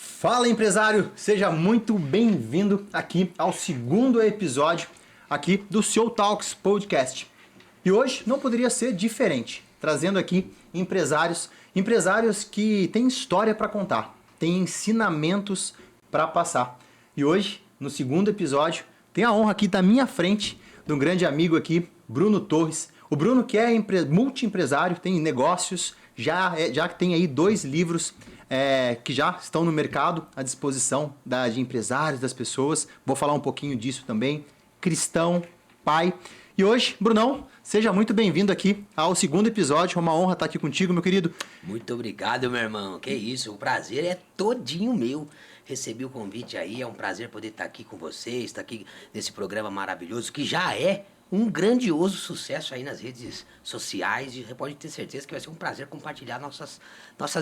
Fala, empresário! Seja muito bem-vindo aqui ao segundo episódio aqui do Seu Talks Podcast. E hoje não poderia ser diferente, trazendo aqui empresários que têm história para contar, têm ensinamentos para passar. E hoje, no segundo episódio, tenho a honra aqui da minha frente de um grande amigo aqui, Bruno Torres. O Bruno que é multi-empresário, tem negócios, já tem aí 2 livros que já estão no mercado à disposição de empresários, das pessoas. Vou falar um pouquinho disso também. Cristão, pai. E hoje, Brunão, seja muito bem-vindo aqui ao segundo episódio. É uma honra estar aqui contigo, meu querido. Muito obrigado, meu irmão. Que isso, o prazer é todinho meu. Recebi o convite aí, é um prazer poder estar aqui com vocês, estar aqui nesse programa maravilhoso, que já é um grandioso sucesso aí nas redes sociais, e você pode ter certeza que vai ser um prazer compartilhar nossas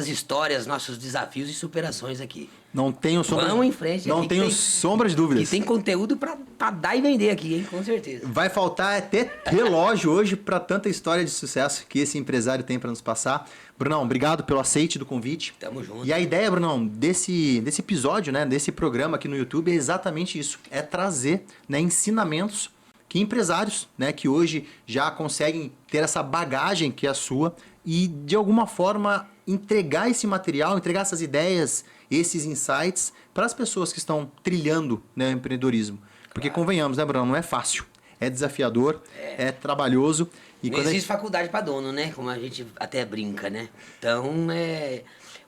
histórias, nossos desafios e superações aqui. Não tenho sombra, Vamos em frente. Não tenho sombra de dúvidas. E tem conteúdo pra dar e vender aqui, hein? Com certeza. Vai faltar até relógio hoje para tanta história de sucesso que esse empresário tem para nos passar. Brunão, obrigado pelo aceite do convite. Tamo junto. E a ideia, Brunão, desse episódio, né, desse programa aqui no YouTube é exatamente isso. É trazer, né, ensinamentos que empresários, né, que hoje já conseguem ter essa bagagem que é a sua e, de alguma forma, entregar esse material, entregar essas ideias, esses insights para as pessoas que estão trilhando, né, o empreendedorismo. Porque, convenhamos, né, Bruno, não é fácil. É desafiador, é trabalhoso. E não existe faculdade para dono, né? Como a gente até brinca, né? Então,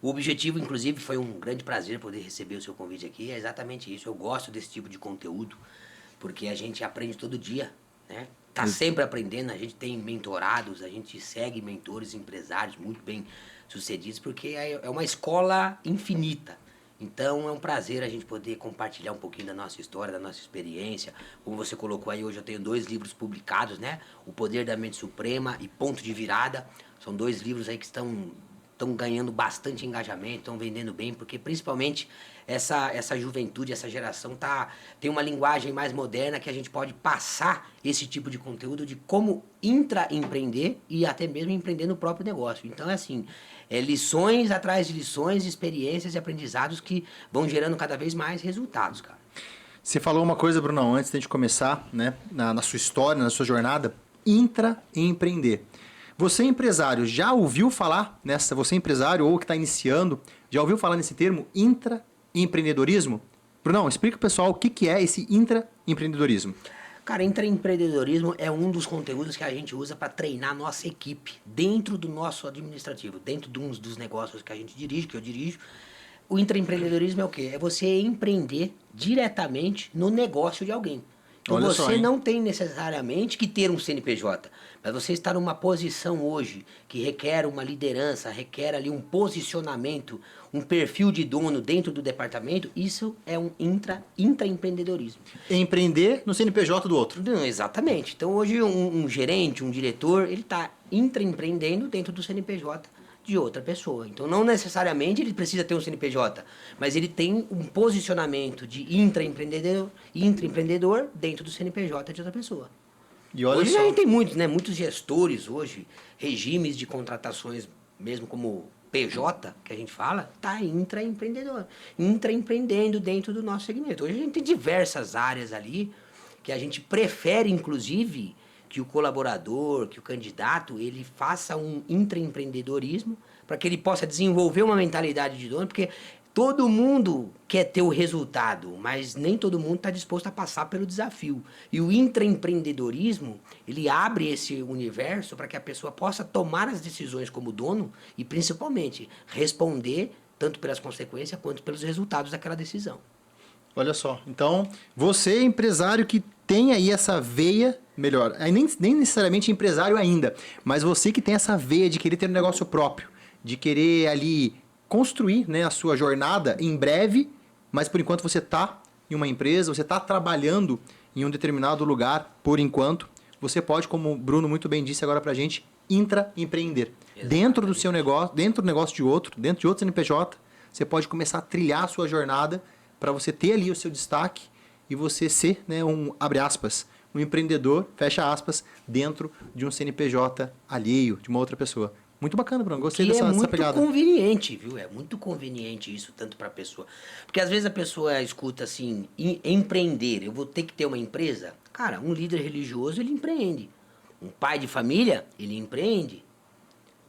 o objetivo, inclusive, foi um grande prazer poder receber o seu convite aqui. É exatamente isso. Eu gosto desse tipo de conteúdo, porque a gente aprende todo dia, né? Tá sempre aprendendo, a gente tem mentorados, a gente segue mentores, empresários muito bem sucedidos, porque é uma escola infinita. Então é um prazer a gente poder compartilhar um pouquinho da nossa história, da nossa experiência. Como você colocou aí, hoje eu tenho 2 livros publicados, né? O Poder da Mente Suprema e Ponto de Virada. São 2 livros aí que estão ganhando bastante engajamento, estão vendendo bem, porque principalmente essa juventude, essa geração tem uma linguagem mais moderna que a gente pode passar esse tipo de conteúdo de como intraempreender e até mesmo empreender no próprio negócio. Então é assim, lições atrás de lições, experiências e aprendizados que vão gerando cada vez mais resultados, cara. Você falou uma coisa, Brunão, antes de a gente começar, né, na sua história, na sua jornada, intraempreender. Você empresário, já ouviu falar nessa, você empresário ou que está iniciando, já ouviu falar nesse termo intraempreendedorismo? Brunão, explica pro pessoal o que é esse intraempreendedorismo. Cara, intraempreendedorismo é um dos conteúdos que a gente usa para treinar a nossa equipe dentro do nosso administrativo, dentro de uns dos negócios que a gente dirige, que eu dirijo. O intraempreendedorismo é o quê? É você empreender diretamente no negócio de alguém. Então você não tem necessariamente que ter um CNPJ, mas você está numa posição hoje que requer uma liderança, requer ali um posicionamento, um perfil de dono dentro do departamento. Isso é um intraempreendedorismo. Empreender no CNPJ do outro. Não, exatamente. Então hoje um gerente, um diretor, ele está intraempreendendo dentro do CNPJ de outra pessoa. Então não necessariamente ele precisa ter um CNPJ, mas ele tem um posicionamento de intraempreendedor dentro do CNPJ de outra pessoa. E olha hoje só, a gente tem muitos, né? Muitos gestores hoje, regimes de contratações, mesmo como PJ, que a gente fala, tá intraempreendendo dentro do nosso segmento. Hoje a gente tem diversas áreas ali que a gente prefere, inclusive, que o colaborador, que o candidato, ele faça um intraempreendedorismo para que ele possa desenvolver uma mentalidade de dono, porque todo mundo quer ter o resultado, mas nem todo mundo está disposto a passar pelo desafio. E o intraempreendedorismo, ele abre esse universo para que a pessoa possa tomar as decisões como dono e, principalmente, responder tanto pelas consequências quanto pelos resultados daquela decisão. Olha só, então você empresário que tem aí essa veia, melhor, nem necessariamente empresário ainda, mas você que tem essa veia de querer ter um negócio próprio, de querer ali construir, né, a sua jornada em breve, mas por enquanto você está em uma empresa, você está trabalhando em um determinado lugar por enquanto, você pode, como o Bruno muito bem disse agora pra gente, intraempreender. Dentro do seu negócio, dentro do negócio de outro, dentro de outro CNPJ, você pode começar a trilhar a sua jornada para você ter ali o seu destaque e você ser, né, abre aspas, um empreendedor, fecha aspas, dentro de um CNPJ alheio, de uma outra pessoa. Muito bacana, Bruno. Gostei Que dessa é muito pegada. conveniente, viu? É muito conveniente isso, tanto para a pessoa. Porque às vezes a pessoa escuta assim, empreender, eu vou ter que ter uma empresa. Cara, um líder religioso, ele empreende. Um pai de família, ele empreende.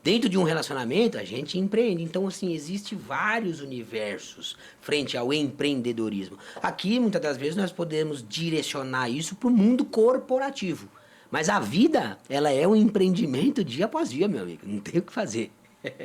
Dentro de um relacionamento, a gente empreende. Então, assim, existe vários universos frente ao empreendedorismo. Aqui, muitas das vezes, nós podemos direcionar isso para o mundo corporativo. Mas a vida, ela é um empreendimento dia após dia, meu amigo. Não tem o que fazer.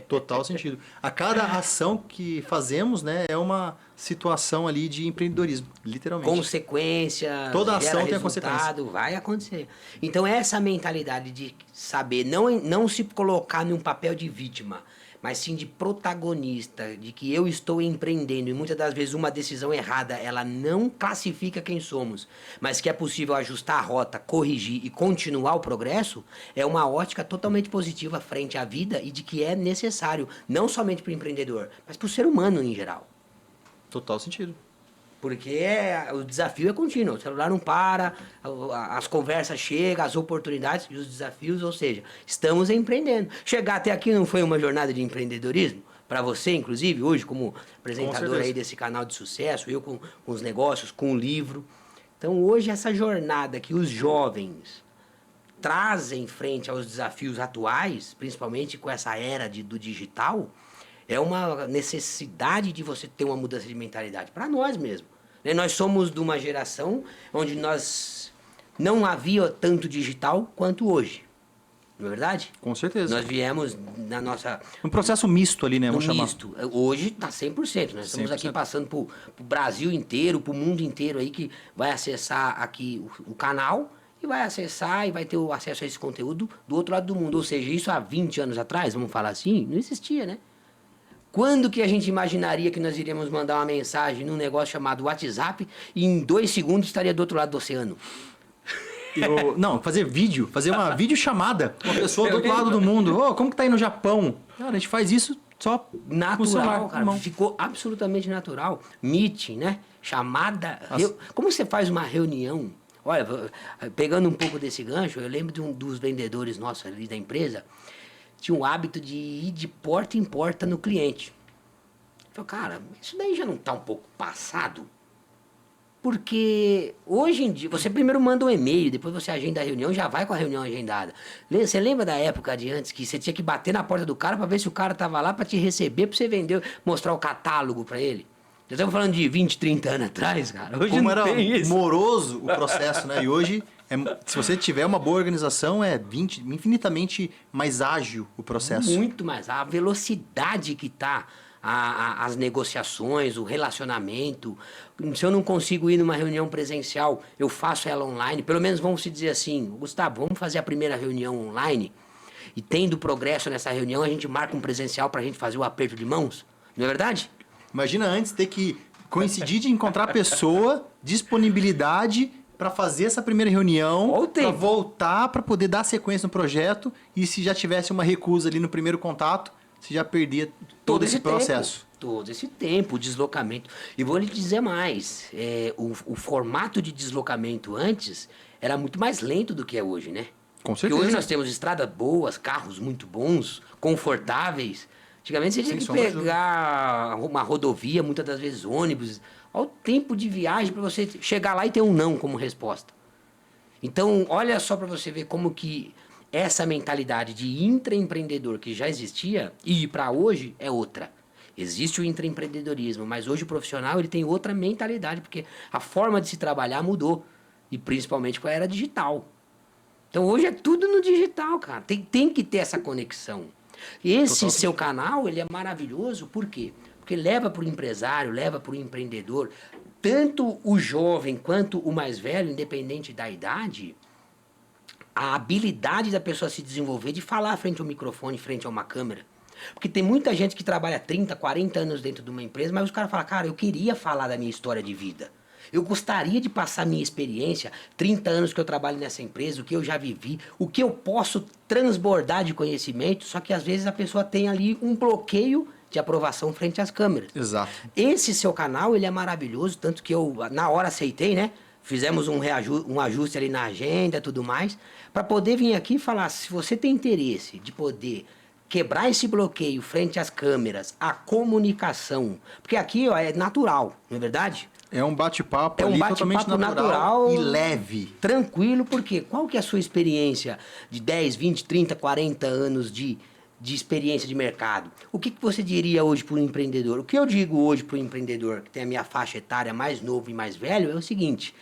Total sentido. A cada ação que fazemos, né, é uma situação ali de empreendedorismo, literalmente. Consequência, Toda ação tem a resultado, vai acontecer. Então essa mentalidade de saber não se colocar num papel de vítima, mas sim de protagonista, de que eu estou empreendendo e muitas das vezes uma decisão errada, ela não classifica quem somos, mas que é possível ajustar a rota, corrigir e continuar o progresso, é uma ótica totalmente positiva frente à vida e de que é necessário, não somente para o empreendedor, mas para o ser humano em geral. Total sentido. Porque o desafio é contínuo, o celular não para, as conversas chegam, as oportunidades e os desafios, ou seja, estamos empreendendo. Chegar até aqui não foi uma jornada de empreendedorismo? Para você, inclusive, hoje como apresentador aí desse canal de sucesso, eu com os negócios, com o livro. Então hoje essa jornada que os jovens trazem frente aos desafios atuais, principalmente com essa era do digital, é uma necessidade de você ter uma mudança de mentalidade para nós mesmo. Né? Nós somos de uma geração onde nós não havia tanto digital quanto hoje. Não é verdade? Com certeza. Nós viemos na nossa... Um processo misto ali, né? Um Vamos chamar. misto. Hoje está 100%. Nós estamos 100%. aqui passando para o Brasil inteiro, para o mundo inteiro aí, que vai acessar aqui o canal e vai acessar e vai ter o acesso a esse conteúdo do outro lado do mundo. Ou seja, isso há 20 anos atrás, vamos falar assim, não existia, né? Quando que a gente imaginaria que nós iríamos mandar uma mensagem num negócio chamado WhatsApp e em 2 segundos estaria do outro lado do oceano? Não, fazer uma videochamada com a pessoa do outro lado do mundo. Ô, como que tá aí no Japão? Cara, a gente faz isso só com o celular, Natural, cara. Ficou absolutamente natural. Meeting, né? Chamada. Como você faz uma reunião? Olha, pegando um pouco desse gancho, eu lembro de dos vendedores nossos ali da empresa, tinha o hábito de ir de porta em porta no cliente. Eu falei, cara, isso daí já não está um pouco passado? Porque hoje em dia, você primeiro manda um e-mail, depois você agenda a reunião, já vai com a reunião agendada. Você lembra da época de antes que você tinha que bater na porta do cara para ver se o cara estava lá para te receber, para você vender, mostrar o catálogo para ele? Já estamos falando de 20, 30 anos atrás, cara. Hoje como não era tem isso. moroso o processo, né? E hoje, se você tiver uma boa organização, é infinitamente mais ágil o processo. Muito mais. A velocidade que está as negociações, o relacionamento. Se eu não consigo ir numa reunião presencial, eu faço ela online. Pelo menos vamos se dizer assim, Gustavo, vamos fazer a primeira reunião online e tendo progresso nessa reunião, a gente marca um presencial para a gente fazer o aperto de mãos. Não é verdade? Imagina antes ter que coincidir de encontrar a pessoa, disponibilidade para fazer essa primeira reunião, para voltar, para poder dar sequência no projeto, e se já tivesse uma recusa ali no primeiro contato, você já perdia todo esse processo. Todo esse tempo, o deslocamento. E vou lhe dizer mais, o formato de deslocamento antes era muito mais lento do que é hoje, né? Com certeza. Porque hoje nós temos estradas boas, carros muito bons, confortáveis. Antigamente você tinha que pegar uma rodovia, muitas das vezes ônibus. Olha o tempo de viagem para você chegar lá e ter um não como resposta. Então, olha só para você ver como que essa mentalidade de intraempreendedor que já existia e para hoje é outra. Existe o intraempreendedorismo, mas hoje o profissional ele tem outra mentalidade, porque a forma de se trabalhar mudou, e principalmente com a era digital. Então hoje é tudo no digital, cara. Tem que ter essa conexão. Esse seu canal, ele é maravilhoso, por quê? Porque leva para o empresário, leva para o empreendedor, tanto o jovem quanto o mais velho, independente da idade, a habilidade da pessoa se desenvolver de falar frente ao microfone, frente a uma câmera. Porque tem muita gente que trabalha 30, 40 anos dentro de uma empresa, mas os caras falam, cara, eu queria falar da minha história de vida. Eu gostaria de passar minha experiência, 30 anos que eu trabalho nessa empresa, o que eu já vivi, o que eu posso transbordar de conhecimento, só que às vezes a pessoa tem ali um bloqueio de aprovação frente às câmeras. Exato. Esse seu canal, ele é maravilhoso, tanto que eu, na hora, aceitei, né? Fizemos um ajuste ali na agenda e tudo mais, para poder vir aqui e falar, se você tem interesse de poder quebrar esse bloqueio frente às câmeras, a comunicação, porque aqui ó, é natural, não é verdade? É um bate-papo totalmente natural e leve. Tranquilo, porque qual que é a sua experiência de 10, 20, 30, 40 anos de experiência de mercado? O que você diria hoje para o empreendedor? O que eu digo hoje para o empreendedor, que tem a minha faixa etária mais novo e mais velho, é o seguinte: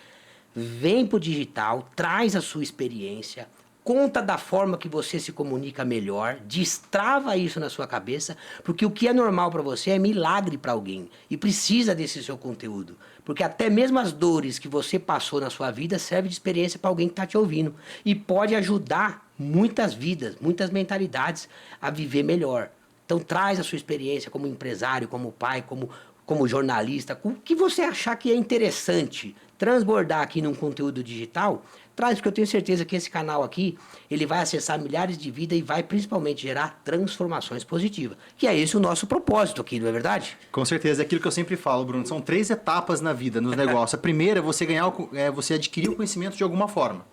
vem para o digital, traz a sua experiência, conta da forma que você se comunica melhor, destrava isso na sua cabeça, porque o que é normal para você é milagre para alguém e precisa desse seu conteúdo. Porque até mesmo as dores que você passou na sua vida servem de experiência para alguém que está te ouvindo e pode ajudar muitas vidas, muitas mentalidades a viver melhor. Então traz a sua experiência como empresário, como pai, como jornalista, o que você achar que é interessante transbordar aqui num conteúdo digital, traz, porque eu tenho certeza que esse canal aqui, ele vai acessar milhares de vidas e vai principalmente gerar transformações positivas. Que é esse o nosso propósito aqui, não é verdade? Com certeza, é aquilo que eu sempre falo, Bruno, são 3 etapas na vida, nos negócios. A primeira é você adquirir o conhecimento de alguma forma.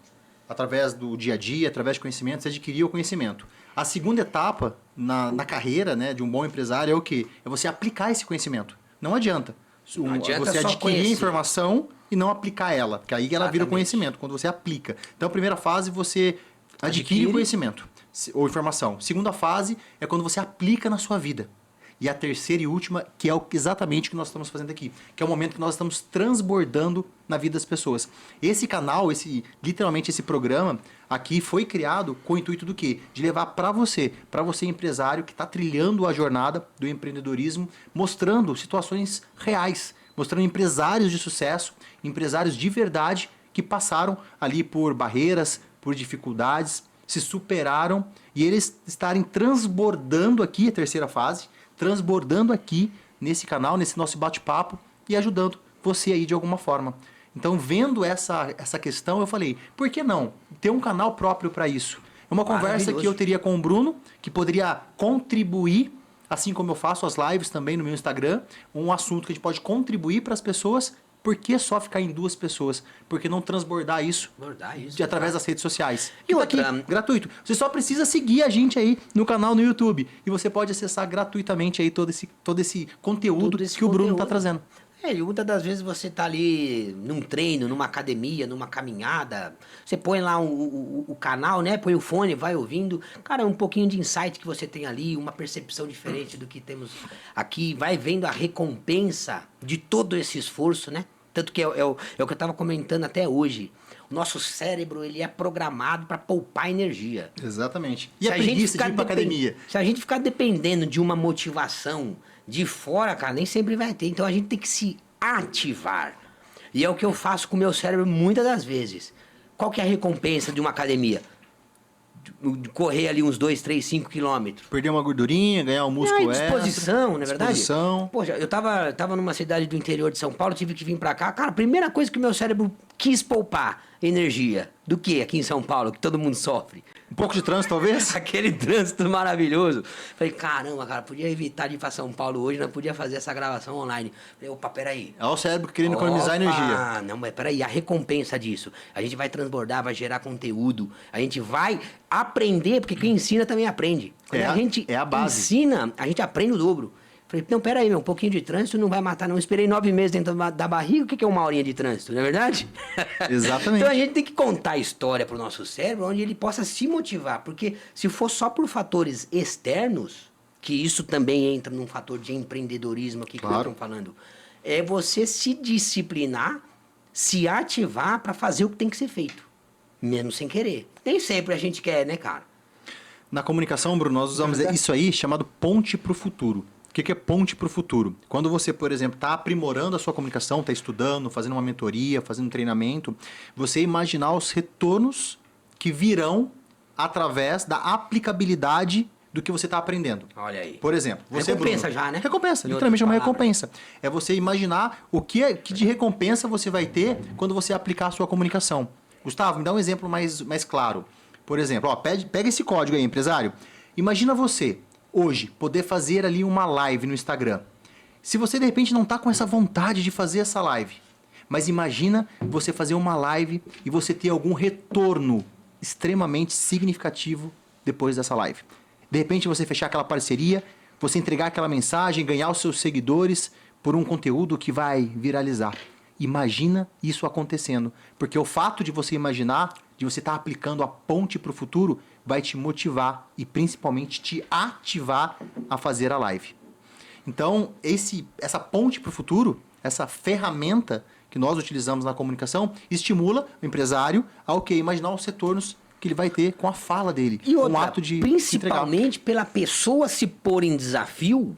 Através do dia a dia, através de conhecimento, você adquirir o conhecimento. A segunda etapa na carreira, né, de um bom empresário é o quê? É você aplicar esse conhecimento. Não adianta. Você adquirir a informação e não aplicar ela, porque aí ela vira conhecimento, quando você aplica. Então, a primeira fase, você adquire o conhecimento ou informação. Segunda fase é quando você aplica na sua vida. E a terceira e última, que é exatamente o que nós estamos fazendo aqui, que é o momento que nós estamos transbordando na vida das pessoas. Esse canal, literalmente esse programa aqui foi criado com o intuito do quê? De levar para você empresário que está trilhando a jornada do empreendedorismo, mostrando situações reais, mostrando empresários de sucesso, empresários de verdade que passaram ali por barreiras, por dificuldades, se superaram e eles estarem transbordando aqui, a terceira fase, transbordando aqui nesse canal, nesse nosso bate-papo e ajudando você aí de alguma forma. Então, vendo essa questão, eu falei, por que não ter um canal próprio para isso? É uma conversa que eu teria com o Bruno, que poderia contribuir, assim como eu faço as lives também no meu Instagram, um assunto que a gente pode contribuir para as pessoas. Por que só ficar em 2 pessoas? Por que não transbordar isso, através das redes sociais? E aqui, gratuito. Você só precisa seguir a gente aí no canal no YouTube. E você pode acessar gratuitamente aí todo esse conteúdo que o Bruno está trazendo. E muitas das vezes você tá ali num treino, numa academia, numa caminhada, você põe lá o canal, né? Põe o fone, vai ouvindo. Cara, um pouquinho de insight que você tem ali, uma percepção diferente do que temos aqui, vai vendo a recompensa de todo esse esforço, né? Tanto que é o que eu estava comentando até hoje. O nosso cérebro, ele é programado para poupar energia. Exatamente. E a preguiça de ir pra academia? Se a gente ficar dependendo de uma motivação de fora, cara, nem sempre vai ter. Então a gente tem que se ativar. E é o que eu faço com o meu cérebro muitas das vezes. Qual que é a recompensa de uma academia? De correr ali uns 2, 3, 5 quilômetros. Perder uma gordurinha, ganhar um músculo disposição, não é verdade? Disposição. Poxa, eu tava numa cidade do interior de São Paulo, tive que vir pra cá. Cara, a primeira coisa que o meu cérebro quis poupar energia. Do que aqui em São Paulo, que todo mundo sofre? Um pouco de trânsito, talvez? Aquele trânsito maravilhoso. Falei, caramba, cara, podia evitar de ir pra São Paulo hoje, não podia fazer essa gravação online. Falei, opa, peraí. É o cérebro querendo economizar energia. Ah, não, mas peraí, a recompensa disso. A gente vai transbordar, vai gerar conteúdo. A gente vai aprender, porque quem ensina também aprende. Quando a gente a base. Ensina, a gente aprende o dobro. Falei, não, peraí, um pouquinho de trânsito não vai matar, não. Eu esperei 9 meses dentro da barriga, o que é 1 horinha de trânsito, não é verdade? Exatamente. Então a gente tem que contar a história pro nosso cérebro, onde ele possa se motivar. Porque se for só por fatores externos, que isso também entra num fator de empreendedorismo aqui que nós estamos falando, é você se disciplinar, se ativar para fazer o que tem que ser feito, mesmo sem querer. Nem sempre a gente quer, né, cara? Na comunicação, Bruno, nós usamos isso aí chamado ponte para o futuro. O que é ponte para o futuro? Quando você, por exemplo, está aprimorando a sua comunicação, está estudando, fazendo uma mentoria, fazendo um treinamento, você imaginar os retornos que virão através da aplicabilidade do que você está aprendendo. Olha aí. Por exemplo, você, recompensa Bruno, já, né? Recompensa, literalmente é uma recompensa. É você imaginar o que de recompensa você vai ter quando você aplicar a sua comunicação. Gustavo, me dá um exemplo mais claro. Por exemplo, pega esse código aí, empresário. Imagina você, hoje, poder fazer ali uma live no Instagram. Se você, de repente, não está com essa vontade de fazer essa live, mas imagina você fazer uma live e você ter algum retorno extremamente significativo depois dessa live. De repente você fechar aquela parceria, você entregar aquela mensagem, ganhar os seus seguidores por um conteúdo que vai viralizar. Imagina isso acontecendo, porque o fato de você imaginar, de você estar aplicando a ponte para o futuro, vai te motivar e principalmente te ativar a fazer a live. Então, essa ponte para o futuro, essa ferramenta que nós utilizamos na comunicação, estimula o empresário a imaginar os retornos que ele vai ter com a fala dele. E outra, com o ato de principalmente pela pessoa se pôr em desafio,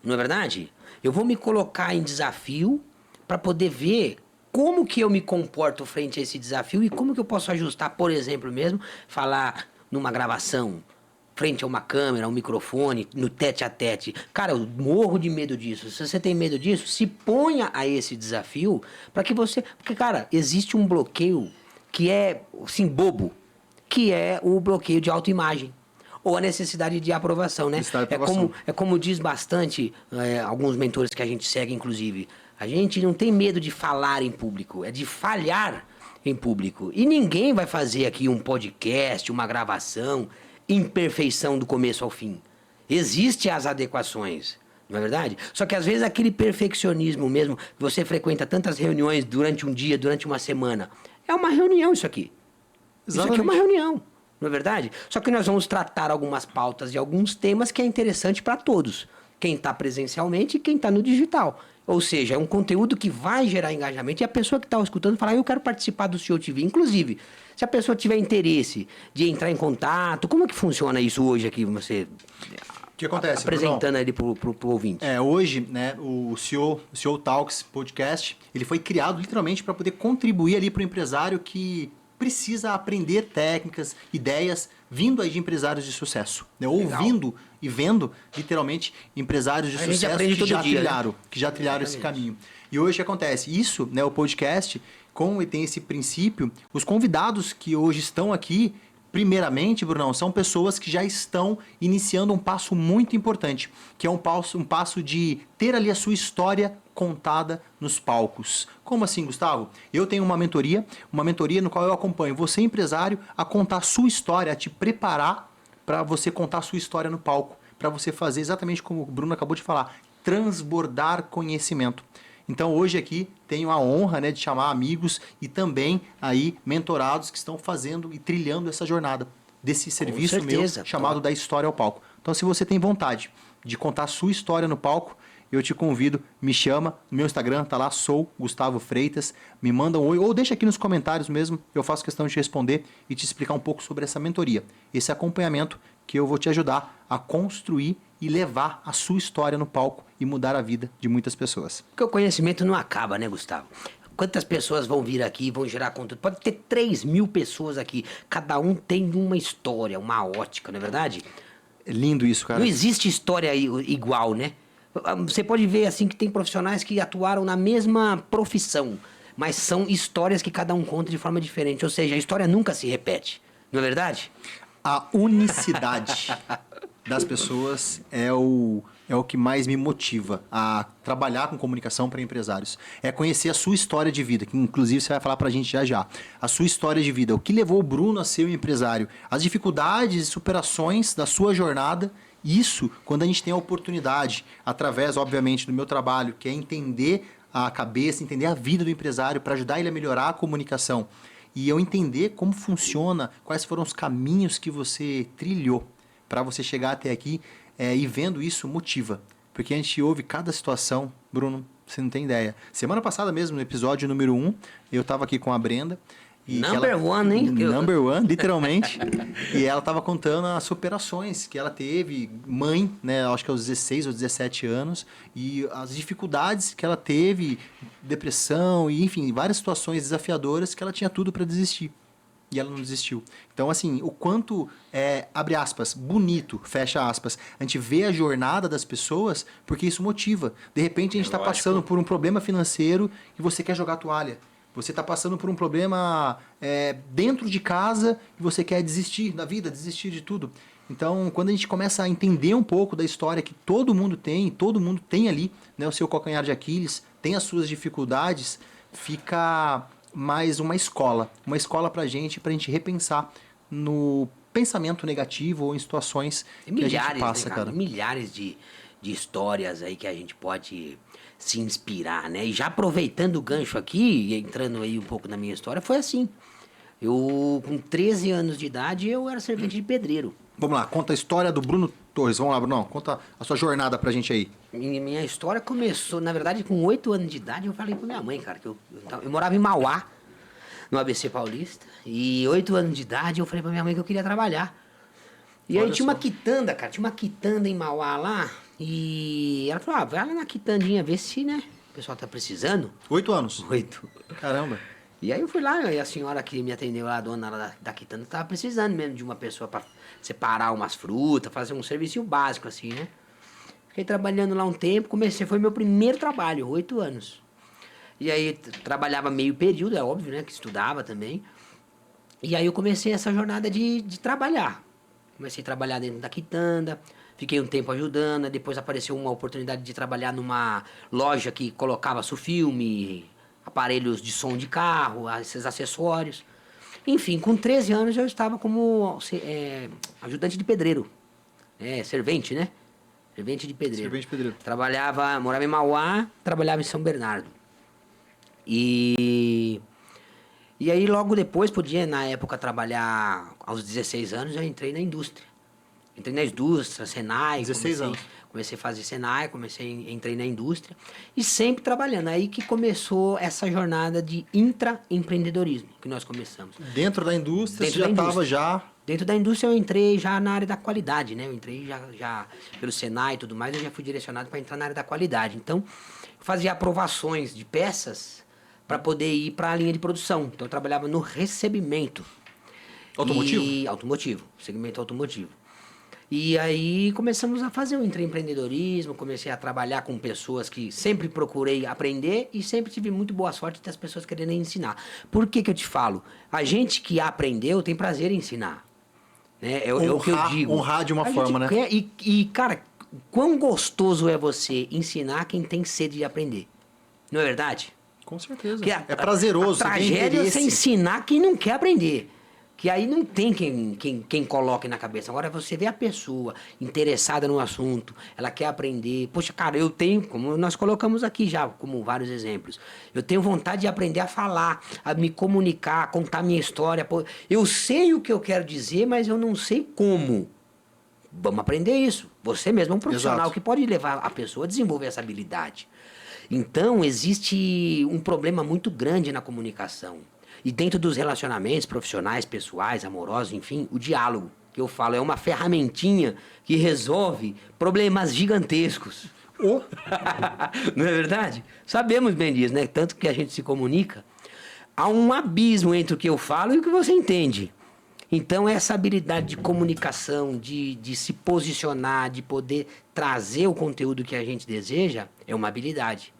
não é verdade? Eu vou me colocar em desafio para poder ver como que eu me comporto frente a esse desafio e como que eu posso ajustar, por exemplo mesmo, falar numa gravação, frente a uma câmera, um microfone, no tete a tete. Cara, eu morro de medo disso. Se você tem medo disso, se ponha a esse desafio para que você... Porque, cara, existe um bloqueio que é, assim, bobo, que é o bloqueio de autoimagem. Ou a necessidade de aprovação, né? É como diz bastante alguns mentores que a gente segue, inclusive. A gente não tem medo de falar em público, é de falhar em público. E ninguém vai fazer aqui um podcast, uma gravação, imperfeição do começo ao fim. Existem as adequações, não é verdade? Só que às vezes aquele perfeccionismo mesmo, você frequenta tantas reuniões durante um dia, durante uma semana. É uma reunião isso aqui. Exatamente. Isso aqui é uma reunião, não é verdade? Só que nós vamos tratar algumas pautas e alguns temas que é interessante para todos. Quem está presencialmente e quem está no digital. Ou seja, é um conteúdo que vai gerar engajamento e a pessoa que está escutando fala, eu quero participar do CEO TV. Inclusive, se a pessoa tiver interesse de entrar em contato, como é que funciona isso hoje aqui, você... O que acontece, apresentando ali pro ouvinte? Hoje, né, o CEO Talks Podcast, ele foi criado literalmente para poder contribuir ali para o empresário que precisa aprender técnicas, ideias, vindo aí de empresários de sucesso, né? Ouvindo e vendo, literalmente, empresários de sucesso que já trilharam esse caminho. E hoje o que acontece? Isso, né, o podcast, como ele tem esse princípio, os convidados que hoje estão aqui, primeiramente, Brunão, são pessoas que já estão iniciando um passo muito importante, que é um passo de ter ali a sua história contada nos palcos. Como assim, Gustavo? Eu tenho uma mentoria no qual eu acompanho você, empresário, a contar a sua história, a te preparar para você contar a sua história no palco, para você fazer exatamente como o Bruno acabou de falar, transbordar conhecimento. Então hoje aqui tenho a honra, né, de chamar amigos e também aí mentorados que estão fazendo e trilhando essa jornada desse serviço meu chamado da história ao palco. Então se você tem vontade de contar a sua história no palco, eu te convido, me chama, no meu Instagram tá lá, sou Gustavo Freitas, me manda um oi ou deixa aqui nos comentários mesmo, eu faço questão de te responder e te explicar um pouco sobre essa mentoria, esse acompanhamento que eu vou te ajudar a construir e levar a sua história no palco e mudar a vida de muitas pessoas. Porque o conhecimento não acaba, né, Gustavo? Quantas pessoas vão vir aqui, vão gerar conteúdo? Pode ter 3.000 pessoas aqui. Cada um tem uma história, uma ótica, não é verdade? É lindo isso, cara. Não existe história igual, né? Você pode ver assim que tem profissionais que atuaram na mesma profissão, mas são histórias que cada um conta de forma diferente. Ou seja, a história nunca se repete, não é verdade? A unicidade das pessoas é o que mais me motiva a trabalhar com comunicação para empresários. É conhecer a sua história de vida, que inclusive você vai falar para a gente já já. A sua história de vida, o que levou o Bruno a ser um empresário, as dificuldades e superações da sua jornada. Isso, quando a gente tem a oportunidade, através, obviamente, do meu trabalho, que é entender a cabeça, entender a vida do empresário para ajudar ele a melhorar a comunicação. E eu entender como funciona, quais foram os caminhos que você trilhou para você chegar até aqui e vendo isso motiva. Porque a gente ouve cada situação, Bruno, você não tem ideia. Semana passada mesmo, no episódio número 1, eu estava aqui com a Brenda. Number one, hein? Number one, literalmente. E ela estava contando as superações que ela teve, mãe, né? Acho que aos 16 ou 17 anos. E as dificuldades que ela teve, depressão, e enfim, várias situações desafiadoras que ela tinha tudo para desistir. E ela não desistiu. Então, assim, o quanto abre aspas, bonito, fecha aspas, a gente vê a jornada das pessoas, porque isso motiva. De repente, a gente está passando por um problema financeiro e você quer jogar a toalha. Você está passando por um problema dentro de casa e você quer desistir da vida, desistir de tudo. Então, quando a gente começa a entender um pouco da história que todo mundo tem ali, né, o seu calcanhar de Aquiles, tem as suas dificuldades, fica mais uma escola pra gente repensar no pensamento negativo ou em situações que a gente passa, né, cara. Milhares de histórias aí que a gente pode se inspirar, né? E já aproveitando o gancho aqui, e entrando aí um pouco na minha história, foi assim. Eu, com 13 anos de idade, eu era servente de pedreiro. Vamos lá, conta a história do Bruno Torres. Vamos lá, Bruno, conta a sua jornada pra gente aí. Minha história começou, na verdade, com 8 anos de idade, eu falei pra minha mãe, cara, que eu morava em Mauá, no ABC Paulista, e 8 anos de idade eu falei pra minha mãe que eu queria trabalhar. E aí tinha uma quitanda, cara, tinha uma quitanda em Mauá lá, e ela falou, vai lá na quitandinha, ver se, né, o pessoal tá precisando. 8 anos? 8. Caramba. E aí eu fui lá, e a senhora que me atendeu lá, a dona lá da quitanda, tava precisando mesmo de uma pessoa pra separar umas frutas, fazer um serviço básico assim, né. Fiquei trabalhando lá um tempo, foi meu primeiro trabalho, 8 anos. E aí trabalhava meio período, é óbvio, né, que estudava também. E aí eu comecei essa jornada de trabalhar. Comecei a trabalhar dentro da quitanda, fiquei um tempo ajudando, depois apareceu uma oportunidade de trabalhar numa loja que colocava filme, aparelhos de som de carro, esses acessórios. Enfim, com 13 anos eu estava como ajudante de pedreiro, servente, né? Servente de pedreiro. Servente de pedreiro. Morava em Mauá, trabalhava em São Bernardo. E aí logo depois podia, na época, trabalhar aos 16 anos, eu entrei na indústria. Entrei na indústria, Senai. 16 anos. Comecei a fazer Senai, entrei na indústria. E sempre trabalhando. Aí que começou essa jornada de intraempreendedorismo, que nós começamos. Dentro da indústria, você já estava já... Dentro da indústria eu entrei já na área da qualidade, né? Eu entrei já pelo Senai e tudo mais, eu já fui direcionado para entrar na área da qualidade. Então, eu fazia aprovações de peças para poder ir para a linha de produção. Então, eu trabalhava no recebimento. Automotivo? Automotivo, segmento automotivo. E aí começamos a fazer o empreendedorismo, comecei a trabalhar com pessoas que sempre procurei aprender e sempre tive muito boa sorte das pessoas querendo ensinar. Por que eu te falo? A gente que aprendeu tem prazer em ensinar. Né? É o que eu digo. Honrar de uma forma, né? Cara, quão gostoso é você ensinar quem tem sede de aprender. Não é verdade? Com certeza. É prazeroso. A tragédia é você ensinar quem não quer aprender. Que aí não tem quem coloque na cabeça. Agora você vê a pessoa interessada no assunto, ela quer aprender. Poxa, cara, eu tenho, como nós colocamos aqui já, como vários exemplos, eu tenho vontade de aprender a falar, a me comunicar, a contar minha história. Eu sei o que eu quero dizer, mas eu não sei como. Vamos aprender isso. Você mesmo é um profissional. Exato. Que pode levar a pessoa a desenvolver essa habilidade. Então, existe um problema muito grande na comunicação. E dentro dos relacionamentos profissionais, pessoais, amorosos, enfim, o diálogo, que eu falo, é uma ferramentinha que resolve problemas gigantescos. Não é verdade? Sabemos bem disso, né? Tanto que a gente se comunica. Há um abismo entre o que eu falo e o que você entende. Então, essa habilidade de comunicação, de se posicionar, de poder trazer o conteúdo que a gente deseja, é uma habilidade.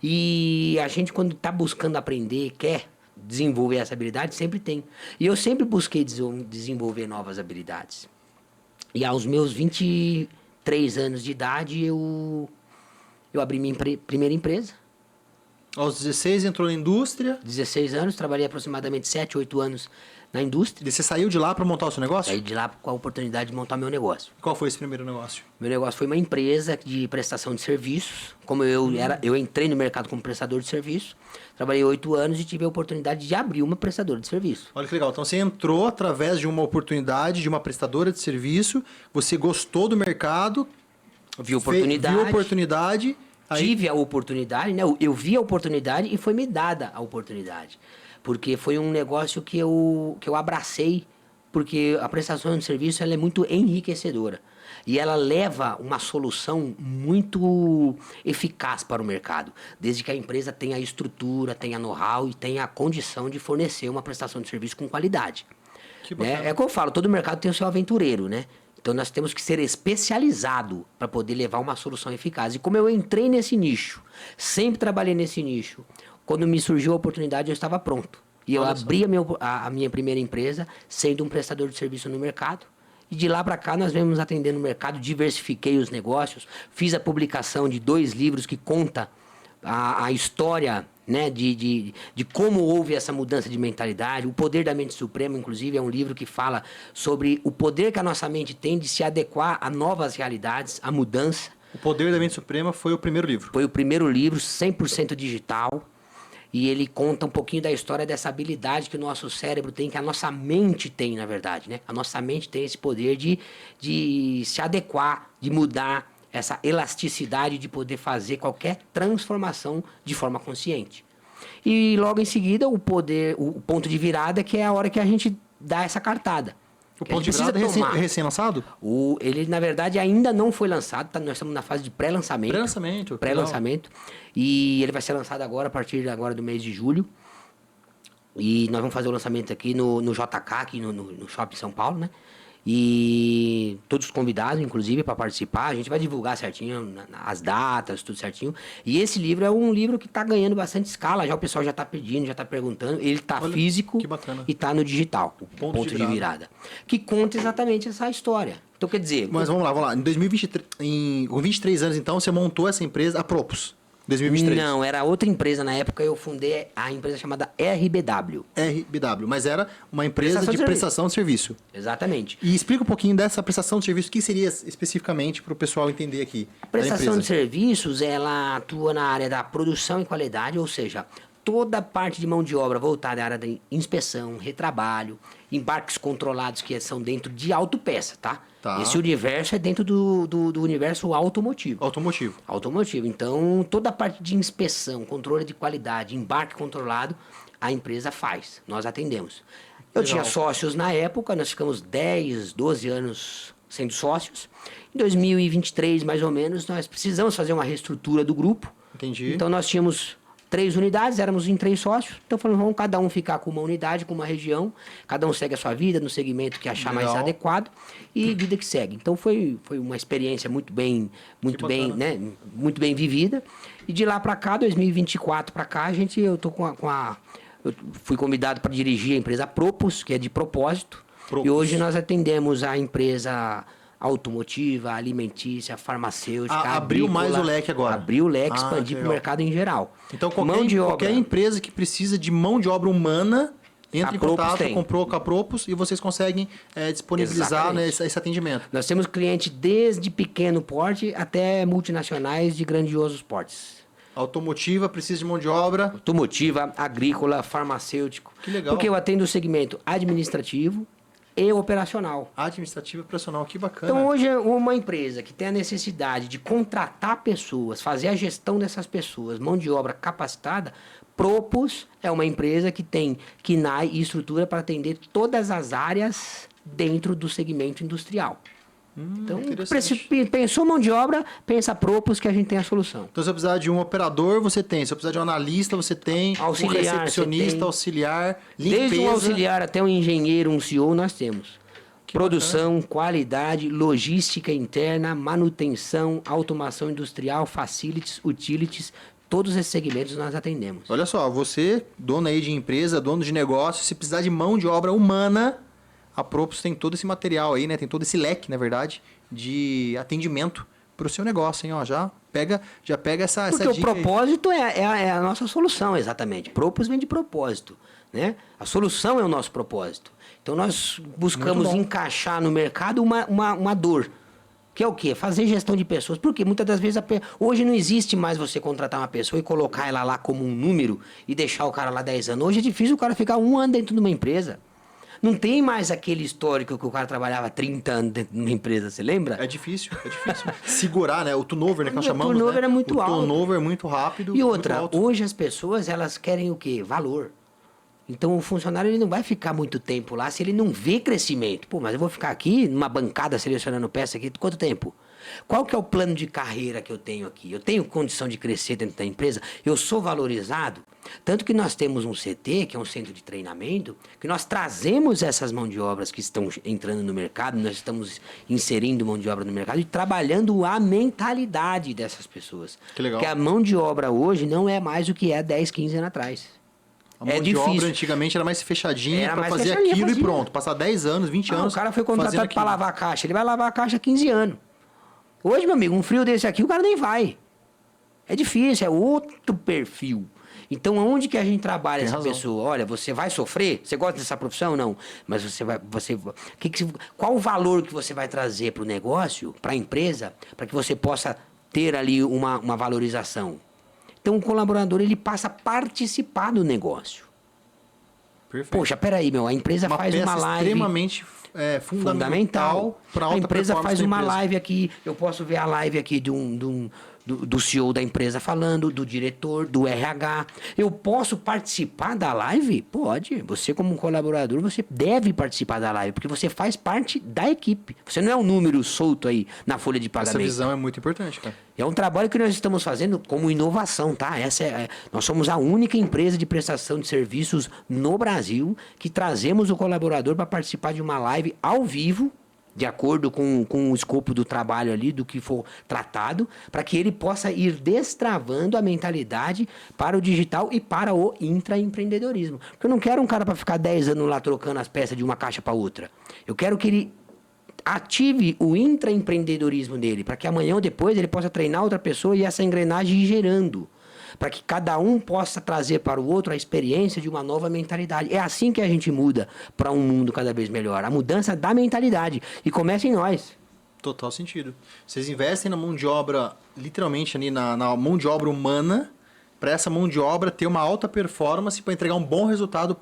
E a gente, quando está buscando aprender, quer desenvolver essa habilidade, sempre tem. E eu sempre busquei desenvolver novas habilidades. E aos meus 23 anos de idade, eu abri minha primeira empresa. Aos 16 entrou na indústria? 16 anos, trabalhei aproximadamente 7, 8 anos na indústria. E você saiu de lá para montar o seu negócio? Saí de lá com a oportunidade de montar meu negócio. Qual foi esse primeiro negócio? Meu negócio foi uma empresa de prestação de serviços. Como eu entrei no mercado como prestador de serviço, trabalhei 8 anos e tive a oportunidade de abrir uma prestadora de serviço. Olha que legal. Então você entrou através de uma oportunidade de uma prestadora de serviço, você gostou do mercado, viu a oportunidade. Tive a oportunidade, né? Eu vi a oportunidade e foi me dada a oportunidade. Porque foi um negócio que eu abracei, porque a prestação de serviço ela é muito enriquecedora. E ela leva uma solução muito eficaz para o mercado, desde que a empresa tenha a estrutura, tenha know-how e tenha a condição de fornecer uma prestação de serviço com qualidade. Né? É como eu falo, todo mercado tem o seu aventureiro, né? Então nós temos que ser especializado para poder levar uma solução eficaz. E como eu entrei nesse nicho, sempre trabalhei nesse nicho, quando me surgiu a oportunidade eu estava pronto. E eu abri a minha primeira empresa sendo um prestador de serviço no mercado. E de lá para cá nós vemos atendendo o mercado, diversifiquei os negócios, fiz a publicação de 2 livros que conta a história, né, de como houve essa mudança de mentalidade. O Poder da Mente Suprema, inclusive, é um livro que fala sobre o poder que a nossa mente tem de se adequar a novas realidades, a mudança. O Poder da Mente Suprema foi o primeiro livro. Foi o primeiro livro, 100% digital. E ele conta um pouquinho da história dessa habilidade que o nosso cérebro tem, que a nossa mente tem, na verdade, né? A nossa mente tem esse poder de se adequar, de mudar, essa elasticidade de poder fazer qualquer transformação de forma consciente. E logo em seguida, o ponto de virada, que é a hora que a gente dá essa cartada. O ponto de virada é recém-lançado? Ele, na verdade, ainda não foi lançado. Nós estamos na fase de pré-lançamento. Pré-lançamento. E ele vai ser lançado agora, a partir do mês de julho. E nós vamos fazer o lançamento aqui no JK, aqui no Shopping São Paulo, né? E todos convidados, inclusive, para participar. A gente vai divulgar certinho as datas, tudo certinho. E esse livro é um livro que está ganhando bastante escala. Já o pessoal já está pedindo, já está perguntando. Ele está físico e está no digital. O ponto de virada. Que conta exatamente essa história. Então, quer dizer... Mas vamos lá. Em 2023, com 23 anos, então, você montou essa empresa, a Propus. 2023. Não, era outra empresa. Na época eu fundei a empresa chamada RBW. RBW, mas era uma empresa de prestação de serviço. Exatamente. E explica um pouquinho dessa prestação de serviço, o que seria especificamente para o pessoal entender aqui. A prestação de serviços, ela atua na área da produção e qualidade, ou seja, toda a parte de mão de obra voltada à área de inspeção, retrabalho, embarques controlados que são dentro de autopeça, tá? Esse universo é dentro do universo automotivo. Automotivo. Então, toda a parte de inspeção, controle de qualidade, embarque controlado, a empresa faz. Nós atendemos. Eu tinha sócios na época, nós ficamos 10, 12 anos sendo sócios. Em 2023, mais ou menos, nós precisamos fazer uma reestrutura do grupo. Entendi. Então, nós tínhamos 3 unidades, éramos em 3 sócios. Então falamos, vamos cada um ficar com uma unidade, com uma região. Cada um segue a sua vida no segmento que achar mais adequado e vida que segue. Então foi uma experiência muito bem, né, muito bem vivida. E de lá para cá, 2024 para cá, eu tô eu fui convidado para dirigir a empresa Propus, que é de propósito. E hoje nós atendemos a empresa automotiva, alimentícia, farmacêutica, abriu agrícola, mais o leque agora. Abriu o leque, expandir para o mercado em geral. Então, qualquer empresa que precisa de mão de obra humana, entra em contato, comprou com a Propus e vocês conseguem disponibilizar, né, esse atendimento. Nós temos clientes desde pequeno porte até multinacionais de grandiosos portes. Automotiva, precisa de mão de obra. Automotiva, agrícola, farmacêutico. Que legal. Porque eu atendo o segmento administrativo e operacional. Administrativo e operacional, que bacana. Então, hoje, uma empresa que tem a necessidade de contratar pessoas, fazer a gestão dessas pessoas, mão de obra capacitada, Propus é uma empresa que tem KNAI e estrutura para atender todas as áreas dentro do segmento industrial. Então, pensou mão de obra, pensa Propus que a gente tem a solução. Então, se eu precisar de um operador, você tem. Se eu precisar de um analista, você tem. Auxiliar, um recepcionista, auxiliar, limpeza. Desde um auxiliar até um engenheiro, um CEO, nós temos. Produção, qualidade, logística interna, manutenção, automação industrial, facilities, utilities, todos esses segmentos nós atendemos. Olha só, você, dono aí de empresa, dono de negócio, se precisar de mão de obra humana, a Propus tem todo esse material aí, né? Tem todo esse leque, na verdade, de atendimento para o seu negócio, hein? Ó, já pega essa dica. Porque o propósito aí. é a nossa solução, exatamente. Propus vem de propósito, né? A solução é o nosso propósito. Então, nós buscamos encaixar no mercado uma dor. Que é o quê? Fazer gestão de pessoas. Porque muitas das vezes, hoje não existe mais você contratar uma pessoa e colocar ela lá como um número e deixar o cara lá 10 anos. Hoje é difícil o cara ficar 1 ano dentro de uma empresa. Não tem mais aquele histórico que o cara trabalhava 30 anos dentro de uma empresa, você lembra? É difícil. Segurar, né? O turnover, né, que nós chamamos, O turnover é muito alto. O turnover é muito rápido. E outra, hoje as pessoas, elas querem o quê? Valor. Então o funcionário ele não vai ficar muito tempo lá se ele não vê crescimento. Pô, mas eu vou ficar aqui numa bancada selecionando peça aqui quanto tempo? Qual que é o plano de carreira que eu tenho aqui? Eu tenho condição de crescer dentro da empresa? Eu sou valorizado? Tanto que nós temos um CT, que é um centro de treinamento, que nós trazemos essas mãos de obras que estão entrando no mercado, nós estamos inserindo mão de obra no mercado e trabalhando a mentalidade dessas pessoas. Que legal. Porque a mão de obra hoje não é mais o que é 10, 15 anos atrás. A mão de obra antigamente era mais fechadinha para fazer aquilo e pronto. Passar 10 anos, 20 anos. O cara foi contratado para lavar a caixa. Ele vai lavar a caixa há 15 anos. Hoje, meu amigo, um frio desse aqui, o cara nem vai. É difícil, é outro perfil. Então, aonde que a gente trabalha essa pessoa? Olha, você vai sofrer? Você gosta dessa profissão? Não. Mas qual o valor que você vai trazer para o negócio, para a empresa, para que você possa ter ali uma valorização? Então, o colaborador, ele passa a participar do negócio. Perfeito. Poxa, peraí, a empresa faz uma live... extremamente fundamental para a alta A empresa faz uma empresa. live aqui, eu posso ver a live aqui do CEO da empresa falando, do diretor, do RH. Eu posso participar da live? Pode. Você, como um colaborador, você deve participar da live, porque você faz parte da equipe. Você não é um número solto aí na folha de pagamento. Essa visão é muito importante, cara. É um trabalho que nós estamos fazendo como inovação, tá? Nós somos a única empresa de prestação de serviços no Brasil que trazemos o colaborador para participar de uma live ao vivo, de acordo com o escopo do trabalho ali, do que for tratado, para que ele possa ir destravando a mentalidade para o digital e para o intraempreendedorismo. Porque eu não quero um cara para ficar 10 anos lá trocando as peças de uma caixa para outra. Eu quero que ele ative o intraempreendedorismo dele, para que amanhã ou depois ele possa treinar outra pessoa e essa engrenagem ir gerando. Para que cada um possa trazer para o outro a experiência de uma nova mentalidade. É assim que a gente muda para um mundo cada vez melhor. A mudança da mentalidade. E começa em nós. Total sentido. Vocês investem na mão de obra, literalmente ali na mão de obra humana, para essa mão de obra ter uma alta performance para entregar um bom resultado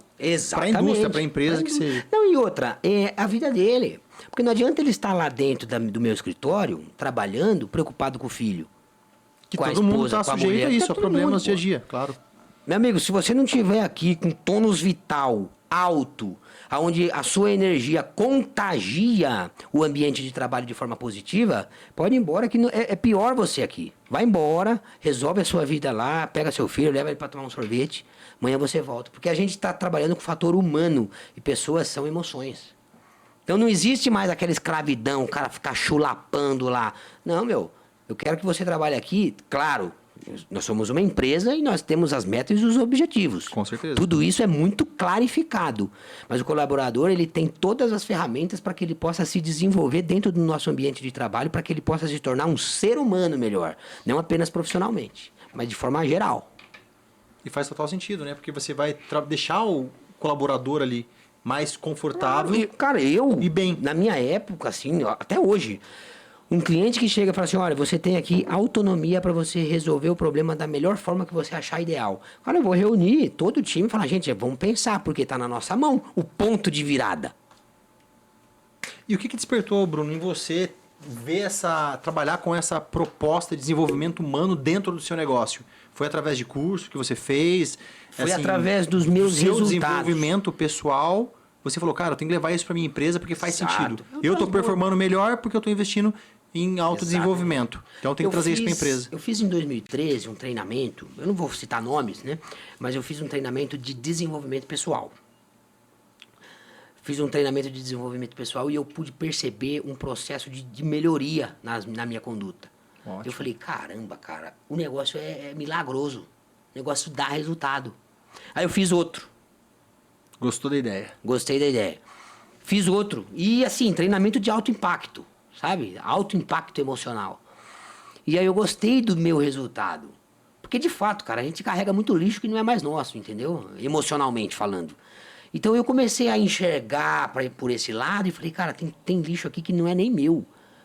para a indústria, para a empresa que seja. Não, e outra, é a vida dele. Porque não adianta ele estar lá dentro do meu escritório, trabalhando, preocupado com o filho. Que com todo a esposa, mundo está com a sujeito mulher, a isso, tá a problemas mundo, dia a dia, claro. Meu amigo, se você não estiver aqui com tônus vital alto, onde a sua energia contagia o ambiente de trabalho de forma positiva, pode ir embora, que é pior você aqui. Vai embora, resolve a sua vida lá, pega seu filho, leva ele para tomar um sorvete, amanhã você volta. Porque a gente está trabalhando com o fator humano e pessoas são emoções. Então não existe mais aquela escravidão, o cara ficar chulapando lá. Não, eu quero que você trabalhe aqui, claro, nós somos uma empresa e nós temos as metas e os objetivos. Com certeza. Tudo isso é muito clarificado. Mas o colaborador, ele tem todas as ferramentas para que ele possa se desenvolver dentro do nosso ambiente de trabalho, para que ele possa se tornar um ser humano melhor. Não apenas profissionalmente, mas de forma geral. E faz total sentido, né? Porque você vai deixar o colaborador ali mais confortável e bem. Na minha época, assim, até hoje... Um cliente que chega e fala assim, olha, você tem aqui autonomia para você resolver o problema da melhor forma que você achar ideal. Cara, eu vou reunir todo o time e falar, gente, vamos pensar, porque está na nossa mão o ponto de virada. E o que despertou, Bruno, em você trabalhar com essa proposta de desenvolvimento humano dentro do seu negócio? Foi através de curso que você fez? Foi através dos meus resultados. Desenvolvimento pessoal. Você falou, cara, eu tenho que levar isso para minha empresa porque faz sentido. Eu estou performando melhor porque eu estou investindo em autodesenvolvimento. Então eu tenho que trazer isso para a empresa. Eu fiz em 2013 um treinamento, eu não vou citar nomes, né? Mas eu fiz um treinamento de desenvolvimento pessoal. Fiz um treinamento de desenvolvimento pessoal e eu pude perceber um processo de melhoria na minha conduta. Ótimo. Eu falei, caramba, cara, o negócio é milagroso. O negócio dá resultado. Aí eu fiz outro. Gostou da ideia? Gostei da ideia. Fiz outro. E assim, treinamento de alto impacto, sabe? Alto impacto emocional. E aí eu gostei do meu resultado. Porque de fato, cara, a gente carrega muito lixo que não é mais nosso, entendeu? Emocionalmente falando. Então eu comecei a enxergar por esse lado e falei, cara, tem lixo aqui que não é nem meu.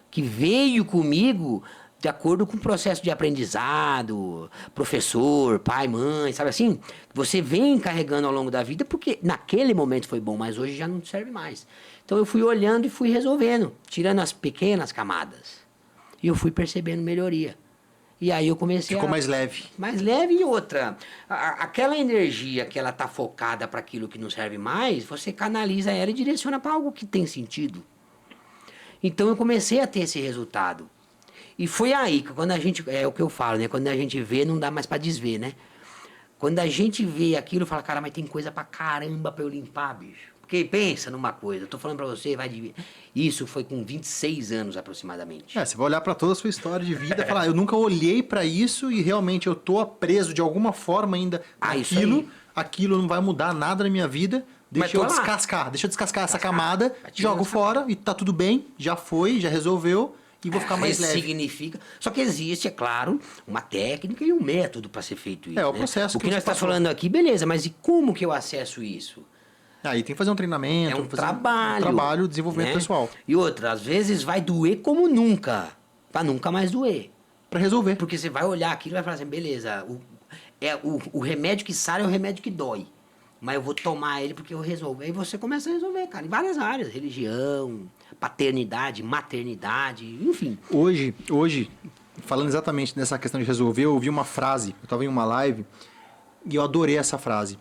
Que veio comigo de acordo com o processo de aprendizado, professor, pai, mãe, sabe assim? Você vem carregando ao longo da vida porque naquele momento foi bom, mas hoje já não serve mais. Então eu fui olhando e fui resolvendo, tirando as pequenas camadas. E eu fui percebendo melhoria. E aí eu comecei Ficou mais leve. Mais leve e outra. Aquela energia que ela tá focada para aquilo que não serve mais, você canaliza ela e direciona para algo que tem sentido. Então eu comecei a ter esse resultado. E foi aí que quando a gente, é o que eu falo, né? Quando a gente vê, não dá mais pra desver, né? Quando a gente vê aquilo, fala, cara, mas tem coisa pra caramba pra eu limpar, bicho. Porque pensa numa coisa, eu tô falando pra você, isso foi com 26 anos aproximadamente. Você vai olhar pra toda a sua história de vida e falar, eu nunca olhei pra isso e realmente eu tô preso de alguma forma ainda naquilo, aquilo não vai mudar nada na minha vida. Deixa eu descascar essa camada, jogo fora e tá tudo bem, já foi, já resolveu. e vou ficar mais leve. Significa. Só que existe, é claro, uma técnica e um método para ser feito isso. O processo O que nós estamos falando aqui, beleza, mas e como que eu acesso isso? Aí tem que fazer um treinamento, É um fazer trabalho. Um trabalho, desenvolvimento pessoal. E outra, às vezes vai doer como nunca, para nunca mais doer. Para resolver. Porque você vai olhar aquilo e vai falar assim, beleza, o remédio que sara é o remédio que dói. Mas eu vou tomar ele porque eu resolvo. Aí você começa a resolver, cara, em várias áreas. Religião, paternidade, maternidade, enfim. Hoje, falando exatamente nessa questão de resolver, eu ouvi uma frase, eu estava em uma live, e eu adorei essa frase.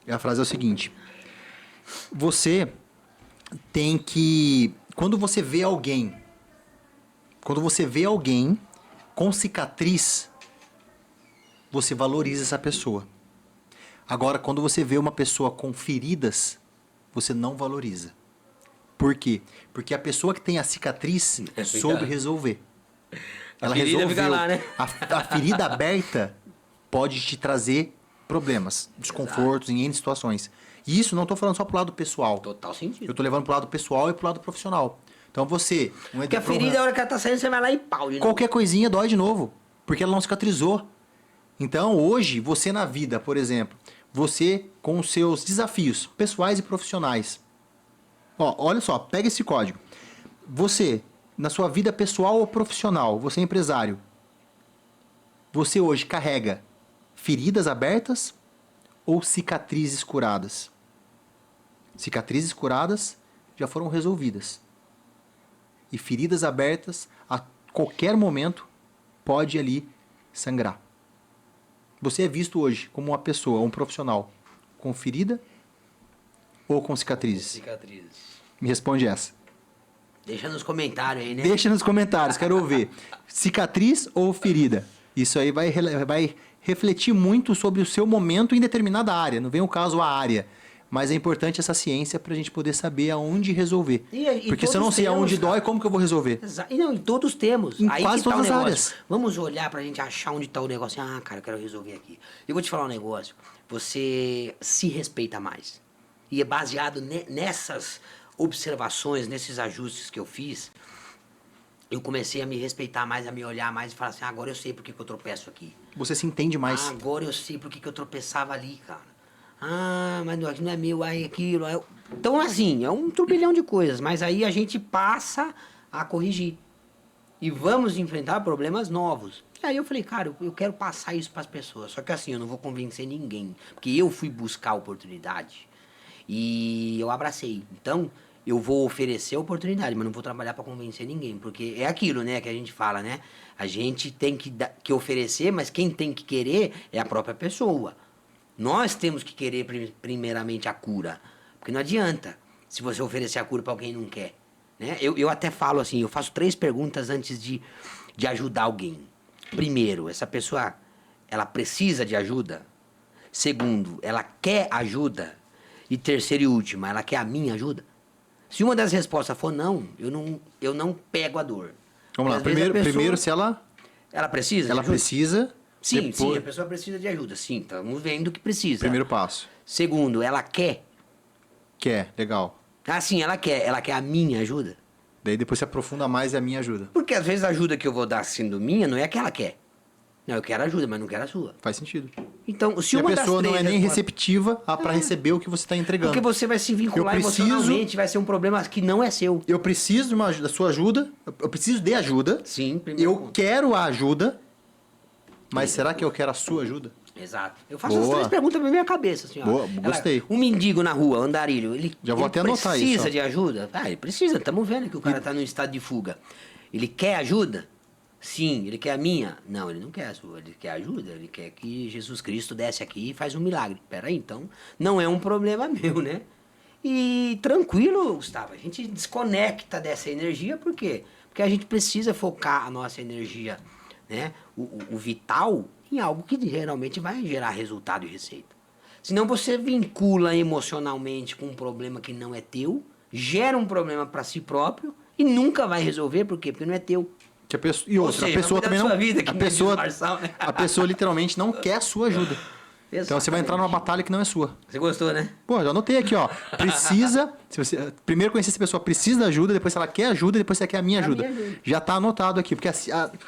E a frase é o seguinte: você tem que... Quando você vê alguém com cicatriz, você valoriza essa pessoa. Agora, quando você vê uma pessoa com feridas, você não valoriza. Por quê? Porque a pessoa que tem a cicatriz soube resolver. Ela resolveu. Fica lá, né? A ferida aberta pode te trazer problemas, desconfortos em N situações. E isso não estou falando só pro lado pessoal. Total sentido. Eu estou levando pro lado pessoal e pro lado profissional. Então você... Porque a ferida, a hora que ela tá saindo, você vai lá e pau de novo. Qualquer coisinha dói de novo, porque ela não cicatrizou. Então, hoje, você na vida, por exemplo, você com os seus desafios pessoais e profissionais. Ó, olha só, pega esse código. Você, na sua vida pessoal ou profissional, você é empresário, você hoje carrega feridas abertas ou cicatrizes curadas? Cicatrizes curadas já foram resolvidas. E feridas abertas, a qualquer momento, pode ali sangrar. Você é visto hoje como uma pessoa, um profissional, com ferida ou com cicatrizes? Cicatrizes. Me responde essa. Deixa nos comentários aí, né? Deixa nos comentários, quero ouvir. Cicatriz ou ferida? Isso aí vai refletir muito sobre o seu momento em determinada área. Não vem o caso a área. Mas é importante essa ciência para a gente poder saber aonde resolver. Porque se eu não sei aonde dói, como que eu vou resolver? E não, todos temos. Em aí quase que tá todas o as negócio. áreas. Vamos olhar pra gente achar onde tá o negócio. Ah, cara, eu quero resolver aqui. Eu vou te falar um negócio. Você se respeita mais. E é baseado nessas observações, nesses ajustes que eu fiz, eu comecei a me respeitar mais, a me olhar mais e falar assim, agora eu sei por que eu tropeço aqui. Você se entende mais. Agora eu sei por que eu tropeçava ali, cara. Ah, mas não é meu, aí aquilo. Aí... Então, assim, é um turbilhão de coisas. Mas aí a gente passa a corrigir. E vamos enfrentar problemas novos. E aí eu falei, cara, eu quero passar isso para as pessoas. Só que assim, eu não vou convencer ninguém. Porque eu fui buscar a oportunidade. E eu abracei. Então, eu vou oferecer a oportunidade, mas não vou trabalhar para convencer ninguém. Porque é aquilo, né, que a gente fala, né? A gente tem que oferecer, mas quem tem que querer é a própria pessoa. Nós temos que querer primeiramente a cura. Porque não adianta se você oferecer a cura para alguém que não quer. Né? Eu até falo assim, eu faço 3 perguntas antes de ajudar alguém. Primeiro, essa pessoa, ela precisa de ajuda? Segundo, ela quer ajuda? E terceiro e último, ela quer a minha ajuda? Se uma das respostas for não, eu não pego a dor. Vamos lá, primeiro se ela... Ela precisa? Ela precisa... Sim, sim, a pessoa precisa de ajuda. Sim, estamos vendo que precisa. Primeiro passo. Segundo, ela quer? Quer, legal. Ah, sim, ela quer a minha ajuda? Daí depois se aprofunda mais e a minha ajuda. Porque às vezes a ajuda que eu vou dar sendo minha não é a que ela quer. Não, eu quero ajuda, mas não quero a sua. Faz sentido. Então, se e uma a pessoa das não é nem receptiva para receber o que você está entregando. Porque você vai se vincular emocionalmente, vai ser um problema que não é seu. Eu preciso da sua ajuda, eu preciso de ajuda. Sim, primeiro Eu ponto. quero a ajuda, mas será que eu quero a sua ajuda? Exato. Eu faço as 3 perguntas na minha cabeça, assim, ó. Boa, gostei. Um mendigo na rua, andarilho, ele até anotar isso. Precisa de ajuda? Ah, ele precisa, estamos vendo que o cara está num estado de fuga. Ele quer ajuda? Sim. Ele quer a minha? Não, ele não quer a sua, ele quer ajuda, ele quer que Jesus Cristo desce aqui e faz um milagre. Peraí, então, não é um problema meu, né? E tranquilo, Gustavo, a gente desconecta dessa energia, por quê? Porque a gente precisa focar a nossa energia, né? O vital em algo que geralmente vai gerar resultado e receita. Senão você vincula emocionalmente com um problema que não é teu, gera um problema para si próprio e nunca vai resolver, por quê? Porque não é teu. E outra, a pessoa também não... Vida, a pessoa literalmente não quer a sua ajuda. Então você vai entrar numa batalha que não é sua. Você gostou, né? Pô, já anotei aqui, ó. Precisa. Se você, primeiro conhecer essa pessoa precisa de ajuda, depois se ela quer ajuda, depois se ela quer a minha ajuda. Já tá anotado aqui. Porque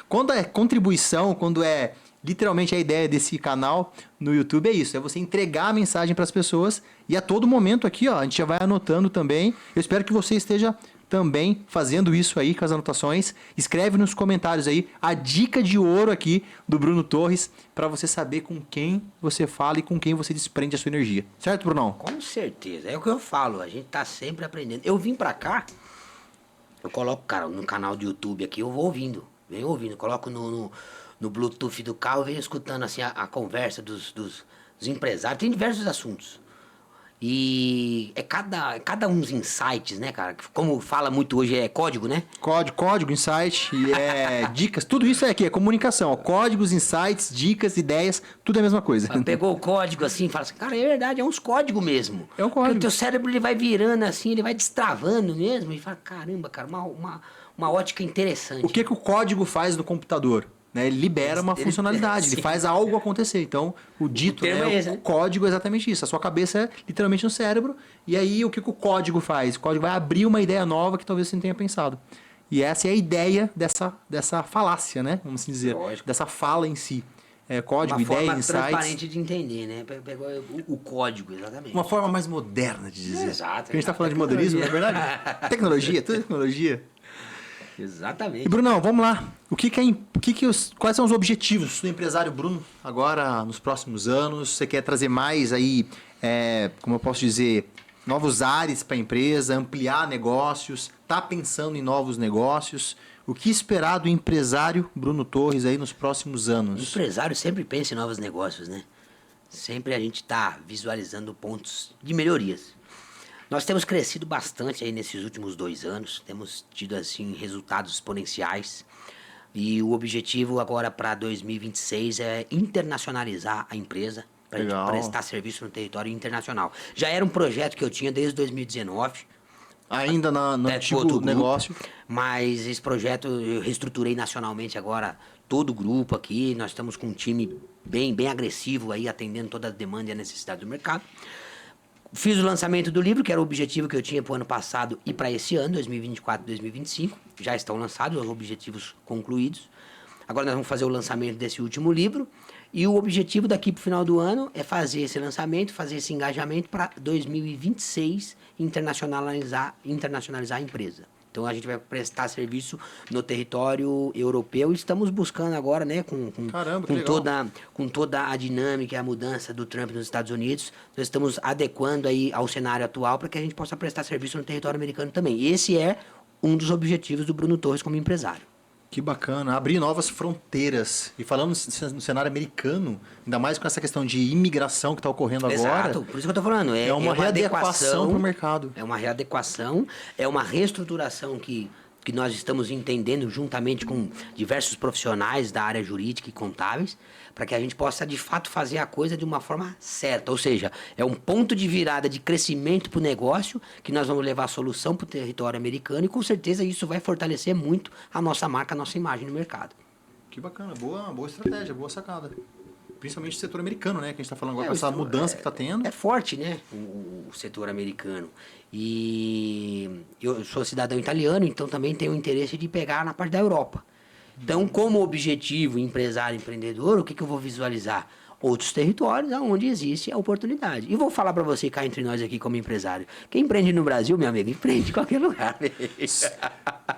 quando é contribuição, quando é literalmente a ideia desse canal no YouTube, é isso. É você entregar a mensagem para as pessoas. E a todo momento aqui, ó, a gente já vai anotando também. Eu espero que você esteja também fazendo isso aí com as anotações. Escreve nos comentários aí a dica de ouro aqui do Bruno Torres para você saber com quem você fala e com quem você desprende a sua energia. Certo, Brunão? Com certeza. É o que eu falo. A gente tá sempre aprendendo. Eu vim pra cá, eu coloco, cara, no canal do YouTube aqui, eu vou ouvindo. Venho ouvindo. Coloco no Bluetooth do carro, venho escutando assim a conversa dos empresários. Tem diversos assuntos. E é cada uns insights, né, cara? Como fala muito hoje, é código, né? Código, insight, dicas, tudo isso é aqui, é comunicação. Ó, códigos, insights, dicas, ideias, tudo é a mesma coisa. Pegou o código assim e fala assim, cara, é verdade, é uns códigos mesmo. É um código. Porque o teu cérebro ele vai virando assim, ele vai destravando mesmo. E fala, caramba, cara, uma ótica interessante. O que o código faz no computador? Né? Ele libera uma funcionalidade, ele faz algo acontecer. Então, o dito, o código é exatamente isso. A sua cabeça é literalmente no cérebro. E aí, o que o código faz? O código vai abrir uma ideia nova que talvez você não tenha pensado. E essa é a ideia dessa falácia, né? Vamos assim dizer. Lógico. Dessa fala em si. Código, ideia, insights. Uma forma transparente de entender, né? Pegou o código, exatamente. Uma forma mais moderna de dizer. Exato. Porque a gente está falando de modernismo, não é verdade? Tecnologia, tudo é tecnologia. Exatamente. E Brunão, vamos lá. Quais são os objetivos do empresário Bruno agora nos próximos anos? Você quer trazer mais aí, como eu posso dizer, novos ares para a empresa, ampliar negócios, tá pensando em novos negócios? O que esperar do empresário Bruno Torres aí nos próximos anos? O empresário sempre pensa em novos negócios, né? Sempre a gente está visualizando pontos de melhorias. Nós temos crescido bastante aí nesses últimos 2 anos, temos tido assim resultados exponenciais e o objetivo agora para 2026 é internacionalizar a empresa para a gente prestar serviço no território internacional. Já era um projeto que eu tinha desde 2019. Ainda no antigo negócio. Mas esse projeto eu reestruturei nacionalmente agora todo o grupo aqui, nós estamos com um time bem agressivo aí atendendo toda a demanda e a necessidade do mercado. Fiz o lançamento do livro, que era o objetivo que eu tinha para o ano passado e para esse ano, 2024 2025. Já estão lançados os objetivos concluídos. Agora nós vamos fazer o lançamento desse último livro. E o objetivo daqui para o final do ano é fazer esse lançamento, fazer esse engajamento para 2026 internacionalizar a empresa. Então a gente vai prestar serviço no território europeu e estamos buscando agora, né, com toda a dinâmica e a mudança do Trump nos Estados Unidos, nós estamos adequando aí ao cenário atual para que a gente possa prestar serviço no território americano também. Esse é um dos objetivos do Bruno Torres como empresário. Que bacana, abrir novas fronteiras. E falando no cenário americano, ainda mais com essa questão de imigração que está ocorrendo agora. Exato, por isso que eu estou falando. É uma readequação para o mercado. É uma readequação, é uma reestruturação que nós estamos entendendo juntamente com diversos profissionais da área jurídica e contábeis, para que a gente possa, de fato, fazer a coisa de uma forma certa. Ou seja, é um ponto de virada de crescimento para o negócio, que nós vamos levar a solução para o território americano e, com certeza, isso vai fortalecer muito a nossa marca, a nossa imagem no mercado. Que bacana, boa estratégia, boa sacada. Principalmente o setor americano, né? Que a gente está falando agora com essa mudança que está tendo. É forte, né? O setor americano. E eu sou cidadão italiano, então também tenho interesse de pegar na parte da Europa. Então, como objetivo empresário, empreendedor, o que eu vou visualizar? Outros territórios onde existe a oportunidade. E vou falar para você, cá entre nós aqui como empresário. Quem empreende no Brasil, meu amigo, empreende em qualquer lugar.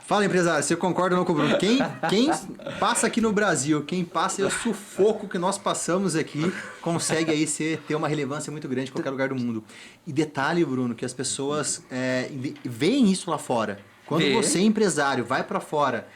Fala, empresário, você concorda ou não com o Bruno? Quem passa aqui no Brasil, quem passa é o sufoco que nós passamos aqui, consegue aí ter uma relevância muito grande em qualquer lugar do mundo. E detalhe, Bruno, que as pessoas veem isso lá fora. Quando você, empresário, vai para fora,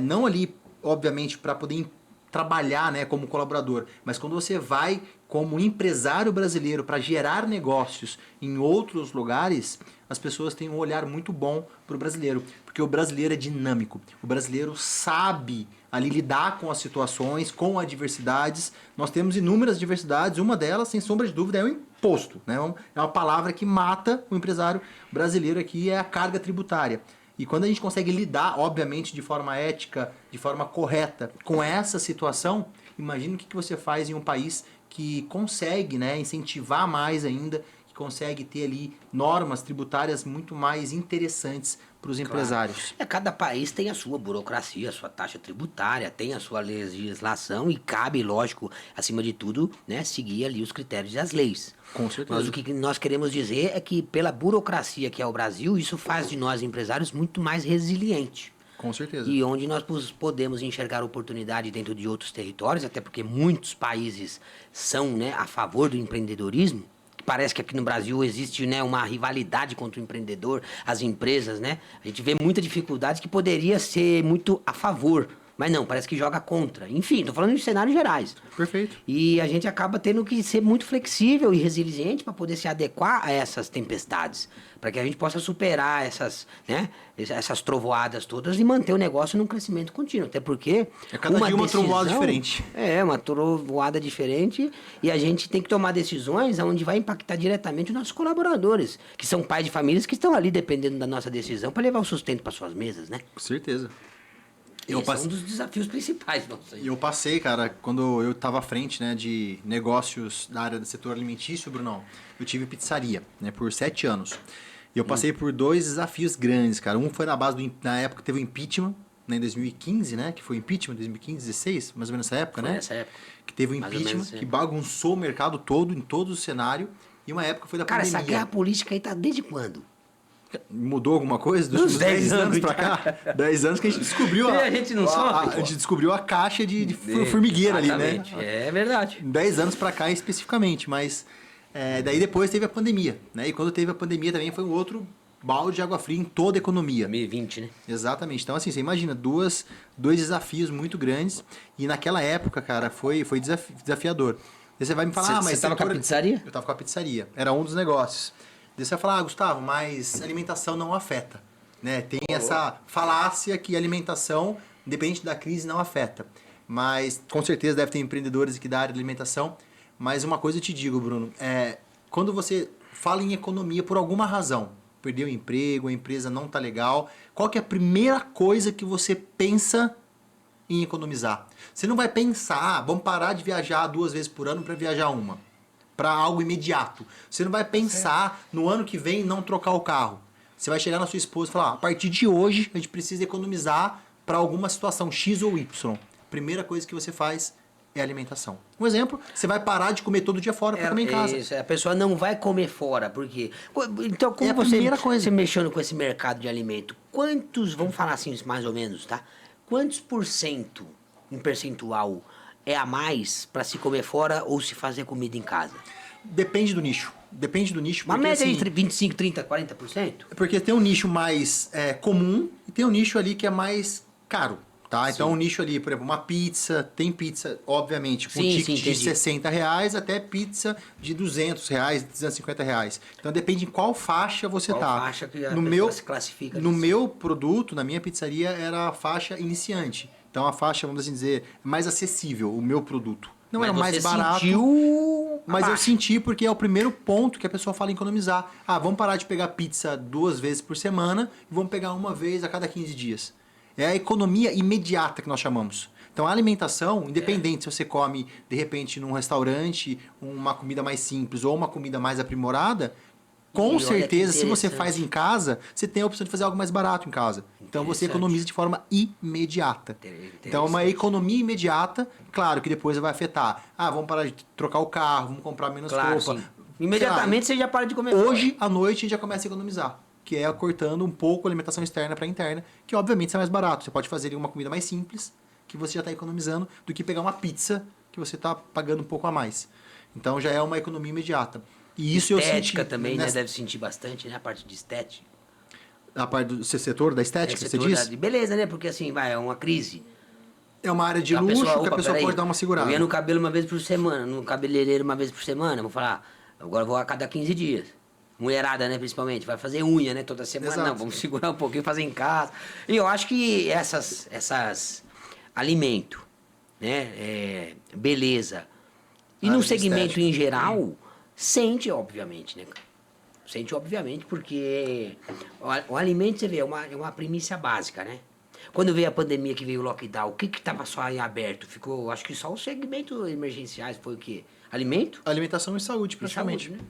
não ali, obviamente, para poder trabalhar, né, como colaborador, mas quando você vai como empresário brasileiro para gerar negócios em outros lugares, as pessoas têm um olhar muito bom para o brasileiro, porque o brasileiro é dinâmico, o brasileiro sabe ali lidar com as situações, com adversidades. Nós temos inúmeras diversidades, uma delas, sem sombra de dúvida, é o imposto, né? É uma palavra que mata o empresário brasileiro aqui, é a carga tributária. E quando a gente consegue lidar, obviamente, de forma ética, de forma correta, com essa situação, Imagina o que você faz em um país que consegue, né, incentivar mais ainda, que consegue ter ali normas tributárias muito mais interessantes para os empresários. Cada país tem a sua burocracia, a sua taxa tributária, tem a sua legislação e cabe, lógico, acima de tudo, né, seguir ali os critérios e as leis. Com certeza. Mas o que nós queremos dizer é que pela burocracia que é o Brasil, isso faz de nós empresários muito mais resilientes. Com certeza. E onde nós podemos enxergar oportunidade dentro de outros territórios, até porque muitos países são, né, a favor do empreendedorismo. Parece que aqui no Brasil existe, né, uma rivalidade contra o empreendedor, as empresas, né? A gente vê muita dificuldade que poderia ser muito a favor, mas não, parece que joga contra. Enfim, estou falando de cenários gerais. Perfeito. E a gente acaba tendo que ser muito flexível e resiliente para poder se adequar a essas tempestades, para que a gente possa superar essas, né, essas trovoadas todas e manter o negócio num crescimento contínuo. Até porque cada dia uma trovoada diferente. Uma trovoada diferente, e a gente tem que tomar decisões onde vai impactar diretamente os nossos colaboradores, que são pais de famílias que estão ali dependendo da nossa decisão para levar o sustento para suas mesas, né? Com certeza. Esse é um dos desafios principais nossos. Eu passei, cara, quando eu estava à frente, né, de negócios da área do setor alimentício, Brunão, eu tive pizzaria, né, por 7 anos. E eu passei por 2 desafios grandes, cara. Um foi na base na época teve o impeachment, né, em 2015, né, que foi o impeachment, 2015, 16, mais ou menos nessa época, Foi né? nessa época. Que teve o Mais ou impeachment, menos, que bagunçou o mercado todo, em todo o cenário. E uma época foi da Cara, pandemia. essa guerra política aí tá desde quando? Mudou alguma coisa dos Uns últimos 10 10 anos anos pra cá? 10 anos que a gente descobriu E a gente não sabe, a gente descobriu a caixa de formigueira ali, né? Exatamente, é verdade. 10 anos pra cá especificamente, mas daí depois teve a pandemia, né? E quando teve a pandemia também foi um outro balde de água fria em toda a economia. 2020, né? Exatamente. Então, assim, você imagina, dois desafios muito grandes e naquela época, cara, foi desafiador. Aí você vai me falar, mas... Você tava com a pizzaria? Eu tava com a pizzaria. Era um dos negócios. Daí você vai falar, Gustavo, mas alimentação não afeta, né? Tem essa falácia que a alimentação, independente da crise, não afeta. Mas, com certeza, deve ter empreendedores aqui da área de alimentação. Mas uma coisa eu te digo, Bruno, quando você fala em economia por alguma razão, perdeu o emprego, a empresa não tá legal, qual que é a primeira coisa que você pensa em economizar? Você não vai pensar, vamos parar de viajar 2 vezes por ano para viajar uma. Para algo imediato. Você não vai pensar no ano que vem não trocar o carro. Você vai chegar na sua esposa e falar, a partir de hoje a gente precisa economizar para alguma situação X ou Y. Primeira coisa que você faz é alimentação. Um exemplo, você vai parar de comer todo dia fora para comer em casa. Isso, a pessoa não vai comer fora, porque... Então, como a primeira coisa. você mexendo com esse mercado de alimento, quantos, vamos falar assim mais ou menos, tá? Quantos por cento, em percentual, é a mais para se comer fora ou se fazer comida em casa? Depende do nicho. Depende do nicho. Uma porque, média assim, entre 25%, 30%, 40%? Porque tem um nicho mais comum e tem um nicho ali que é mais caro. Tá? Então, um nicho ali, por exemplo, uma pizza, tem pizza, obviamente, com ticket de R$60 até pizza de R$200, R$250. Então, depende em qual faixa você Qual tá. faixa que a no pessoa meu, se classifica No nisso? meu produto, na minha pizzaria, era a faixa iniciante. Então, a faixa, vamos assim dizer, mais acessível, o meu produto. Não era mais barato. Sentiu Mas eu abaixo. senti porque é o primeiro ponto que a pessoa fala em economizar. Ah, vamos parar de pegar pizza 2 vezes por semana e vamos pegar uma vez a cada 15 dias. É a economia imediata que nós chamamos. Então a alimentação, independente se você come de repente num restaurante, uma comida mais simples ou uma comida mais aprimorada, com certeza se você faz em casa, você tem a opção de fazer algo mais barato em casa. Então você economiza de forma imediata. Então uma economia imediata, claro que depois vai afetar. Ah, vamos parar de trocar o carro, vamos comprar menos roupa. Sim. Imediatamente você já para de comer Hoje, à noite, a gente já começa a economizar. Que é cortando um pouco a alimentação externa para interna, que obviamente é mais barato. Você pode fazer uma comida mais simples, que você já está economizando, do que pegar uma pizza, que você está pagando um pouco a mais. Então já é uma economia imediata. E isso estética eu senti... também, né? Deve sentir bastante, né? A parte de estética. A parte do setor da estética, você diz? Beleza, né? Porque assim, é uma crise. É uma área de luxo que a pessoa pode dar uma segurada. Eu ia no cabelo uma vez por semana, no cabeleireiro uma vez por semana. Vou falar, agora vou a cada 15 dias. Mulherada, né, principalmente, vai fazer unha, né, toda semana. Exato. Não, vamos segurar um pouquinho, fazer em casa. E eu acho que alimento, né, beleza, e no segmento em geral, sente, obviamente, né, cara? Sente, obviamente, porque o alimento, você vê, é uma primícia básica, né? Quando veio a pandemia, que veio o lockdown, o que estava só em aberto? Ficou, acho que só os segmentos emergenciais, foi o quê? Alimento? Alimentação e saúde, praticamente. Saúde, né?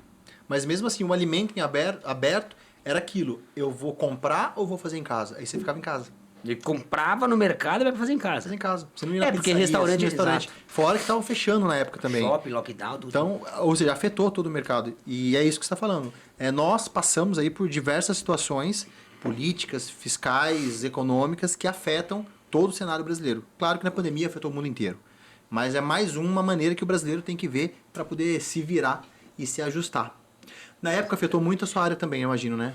Mas mesmo assim, o alimento em aberto era aquilo. Eu vou comprar ou vou fazer em casa? Aí você ficava em casa. Ele comprava no mercado e vai fazer em casa. Fazer em casa. Você não ia na É, porque pizzaria, restaurante, você ia no restaurante. exato. Fora que estavam fechando na época também. Shopping, lockdown, tudo. Então, ou seja, afetou todo o mercado. E é isso que você está falando. Nós passamos aí por diversas situações políticas, fiscais, econômicas que afetam todo o cenário brasileiro. Claro que na pandemia afetou o mundo inteiro. Mas é mais uma maneira que o brasileiro tem que ver para poder se virar e se ajustar. Na época afetou muito a sua área também, eu imagino, né?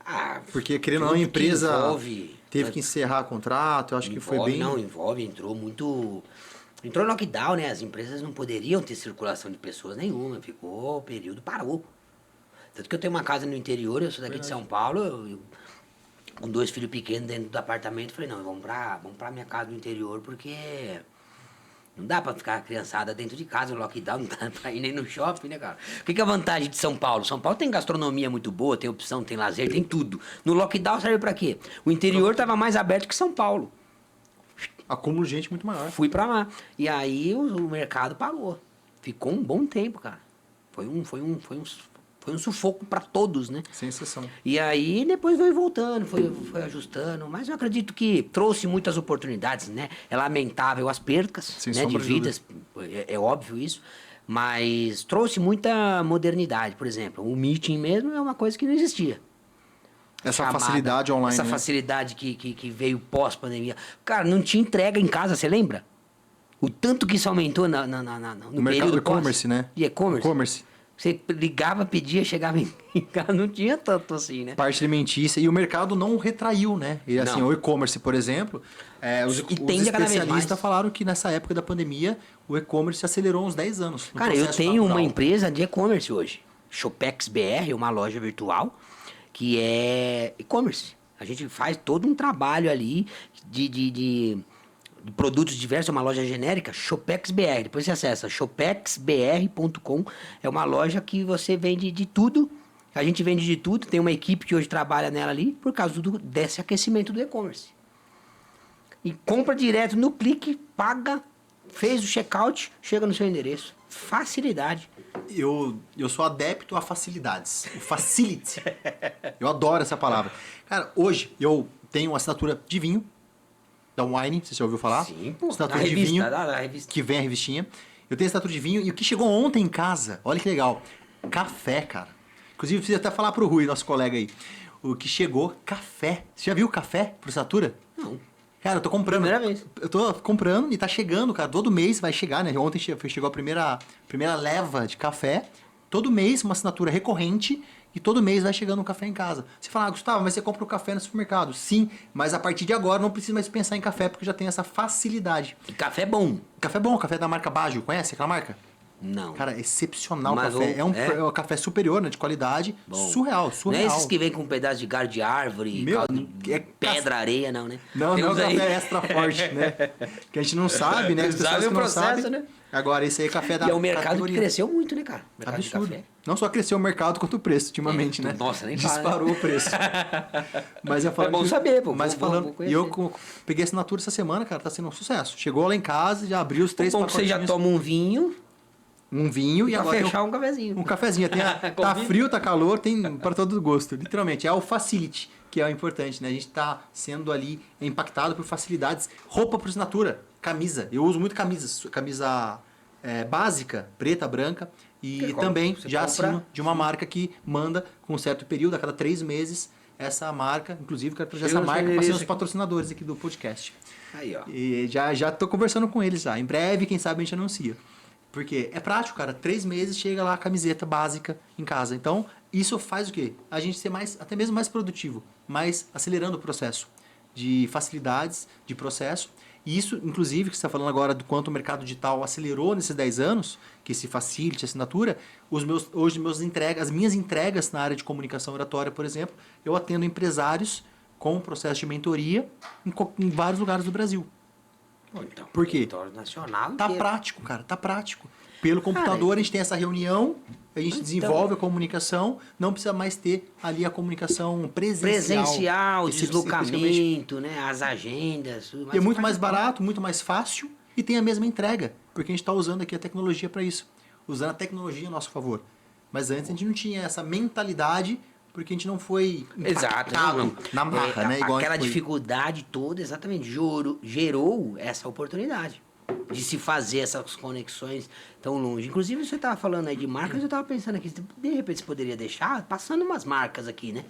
Ah, Porque, querendo ou não, a empresa teve que encerrar contrato, eu acho que foi bem... Não, entrou muito... Entrou lockdown, né? As empresas não poderiam ter circulação de pessoas nenhuma, ficou, o período parou. Tanto que eu tenho uma casa no interior, eu sou daqui de São Paulo, eu com 2 filhos pequenos dentro do apartamento, falei, não, vamos pra minha casa no interior, porque não dá pra ficar criançada dentro de casa, no lockdown, não dá pra ir nem no shopping, né, cara? O que é a vantagem de São Paulo? São Paulo tem gastronomia muito boa, tem opção, tem lazer, tem tudo. No lockdown serve pra quê? O interior tava mais aberto que São Paulo. Acúmulo de gente muito maior. Fui pra lá. E aí o mercado parou. Ficou um bom tempo, cara. Foi um sufoco pra todos, né? Sem exceção. E aí depois foi voltando, foi ajustando. Mas eu acredito que trouxe muitas oportunidades, né? É lamentável as percas, Sem né, de sombra de vidas, é óbvio isso. Mas trouxe muita modernidade. Por exemplo, o meeting mesmo é uma coisa que não existia. Essa facilidade online, Essa né? facilidade que veio pós-pandemia. Cara, não tinha entrega em casa, você lembra? O tanto que isso aumentou no No mercado período e-commerce, né? De e-commerce. E-commerce. Você ligava, pedia, chegava em casa, não tinha tanto assim, né? Parte alimentícia. E o mercado não retraiu, né? E assim, Não. o e-commerce, por exemplo, os tende a cada vez especialistas mais. falaram que nessa época da pandemia o e-commerce acelerou uns 10 anos. no Cara, eu processo tenho natural. uma empresa de e-commerce hoje. Shopex BR, uma loja virtual, que é e-commerce. A gente faz todo um trabalho ali de produtos diversos, é uma loja genérica, Shopex BR. Depois você acessa shopexbr.com. É uma loja que você vende de tudo. A gente vende de tudo. Tem uma equipe que hoje trabalha nela ali por causa desse aquecimento do e-commerce. E compra direto no clique, paga, fez o checkout, chega no seu endereço. Facilidade. Eu sou adepto a facilidades. O facility. Eu adoro essa palavra. Cara, hoje eu tenho uma assinatura de vinho da Wine, você já ouviu falar? Sim, pô. Assinatura Da de revista, vinho, da revista. que vem a revistinha. Eu tenho assinatura de vinho e o que chegou ontem em casa, olha que legal, café, cara. Inclusive, eu preciso até falar pro Rui, nosso colega aí. O que chegou, café. Você já viu café por assinatura? Não. Cara, eu tô comprando. Primeira vez. Eu tô comprando e tá chegando, cara. Todo mês vai chegar, né? Ontem chegou a primeira leva de café. Todo mês, uma assinatura recorrente. E todo mês vai chegando um café em casa. Você fala, Gustavo, mas você compra o café no supermercado. Sim, mas a partir de agora não precisa mais pensar em café, porque já tem essa facilidade. E café é bom. Café bom, café da marca Baggio. Conhece aquela marca? Não. Cara, é excepcional o Mas café. É um é? café superior, né? De qualidade. Bom. Surreal. Não é esses que vem com um pedaço de galho de árvore, Meu, pedra, areia, não, né? Não, Tem não é o uns aí. café extra forte, né? Que a gente não sabe, né? As pessoas Sabe que o não processo, sabem. né? Agora, esse aí é café da E é um mercado que categoria. cresceu muito, né, cara? Mercado Absurdo. de café. Não só cresceu o mercado, quanto o preço, ultimamente, né? Nossa, nem fala, disparou né? o preço. Mas eu falo É bom que- saber, pô. Mas Vou falando, conhecer. e eu peguei assinatura essa semana, cara, tá sendo um sucesso. Chegou lá em casa, já abriu os 3 Bom que você já pacotinhos. toma um vinho Um vinho e pra agora tem fechar um cafezinho. um cafezinho. Tá Combina. frio, tá calor, tem para todo gosto. Literalmente, é o facility, que é o importante, né? A gente tá sendo ali impactado por facilidades. Roupa por assinatura, camisa. Eu uso muito camisa básica, preta, branca. E Que também você já compra- assino de uma marca que manda com um certo período, a cada 3 meses, essa marca. Inclusive, quero trazer essa Chega no marca seu para ser endereço os aqui. patrocinadores aqui do podcast. Aí, ó. E já tô conversando com eles já. Em breve, quem sabe a gente anuncia. Porque é prático, cara. 3 meses chega lá a camiseta básica em casa. Então, isso faz o quê? A gente ser até mesmo mais produtivo, mais acelerando o processo de facilidades de processo. E isso, inclusive, que você está falando agora do quanto o mercado digital acelerou nesses 10 anos, que se facilite a assinatura, as minhas entregas na área de comunicação oratória, por exemplo, eu atendo empresários com processo de mentoria em vários lugares do Brasil. Pô, então, Por quê? território nacional Tá inteiro. prático, cara, tá prático. Pelo computador a gente tem essa reunião, a gente desenvolve a comunicação, não precisa mais ter ali a comunicação presencial. Presencial, deslocamento, né? As agendas. E é muito mais barato, muito mais fácil e tem a mesma entrega, porque a gente está usando aqui a tecnologia para isso, usando a tecnologia a nosso favor. Mas antes a gente não tinha essa mentalidade, porque a gente não foi impactado na marra, né? Igual aquela dificuldade toda, exatamente, gerou essa oportunidade de se fazer essas conexões tão longe. Inclusive, você estava falando aí de marcas, eu estava pensando aqui, de repente você poderia deixar passando umas marcas aqui, né?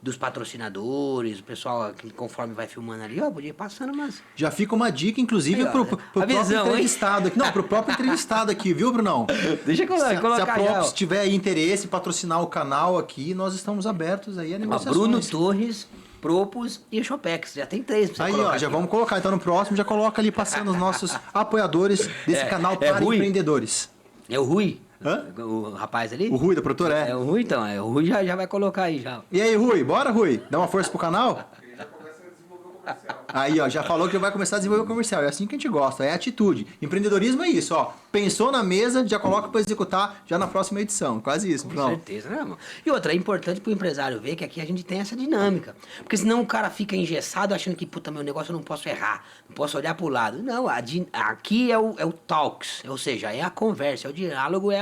Dos patrocinadores, o pessoal, conforme vai filmando ali, ó, podia ir passando umas... Já fica uma dica, inclusive, pro próprio entrevistado aqui. Não, pro próprio entrevistado aqui, viu, Brunão? Deixa eu colocar se a Props tiver interesse em patrocinar o canal aqui, nós estamos abertos aí a negociações. Bruno Torres, Propus e Chopex. Já tem 3 pra você aí, ó, já vamos colocar. Então, no próximo, já coloca ali passando os nossos apoiadores desse canal para empreendedores. É o Rui? Hã? O rapaz ali? O Rui, da produtora, É o Rui, então. O Rui já vai colocar aí, já. E aí, Rui? Bora, Rui? Dá uma força pro canal? Ele já começa a desenvolver o comercial. Aí, ó, já falou que vai começar a desenvolver o comercial. É assim que a gente gosta, é atitude. Empreendedorismo é isso, ó. Pensou na mesa, já coloca para executar já na próxima edição. Quase isso, Com não? certeza, né, irmão? E outra, é importante pro empresário ver que aqui a gente tem essa dinâmica. Porque senão o cara fica engessado achando que, puta, meu negócio eu não posso errar, não posso olhar pro lado. Não, aqui é o talks, ou seja, é a conversa, é o diálogo, é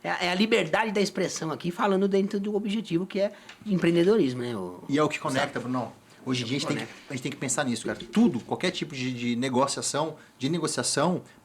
a liberdade da expressão aqui, falando dentro do objetivo que é de empreendedorismo, né? E é o que conecta, Brunão. Hoje em dia a gente tem que pensar nisso, cara. Tudo, qualquer tipo de negociação,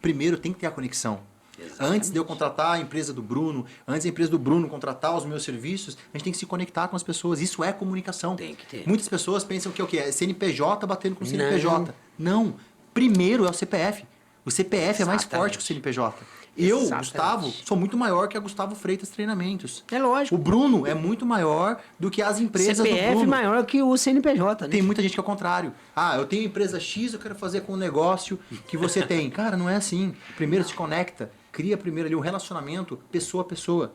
primeiro tem que ter a conexão. Exatamente. Antes de eu contratar a empresa do Bruno, antes da empresa do Bruno contratar os meus serviços, a gente tem que se conectar com as pessoas. Isso é comunicação. Tem que ter. Muitas pessoas pensam que é o quê? É CNPJ batendo com CNPJ. Não. Primeiro é o CPF. O CPF é mais forte que o CNPJ. Eu, Exatamente. Gustavo, sou muito maior que a Gustavo Freitas Treinamentos. É lógico. O Bruno é muito maior do que as empresas CPF do Bruno. maior que o CNPJ, né? Tem muita gente que é o contrário. Ah, eu tenho empresa X, eu quero fazer com o negócio que você tem. Cara, não é assim. Primeiro se conecta, cria primeiro ali um relacionamento pessoa a pessoa.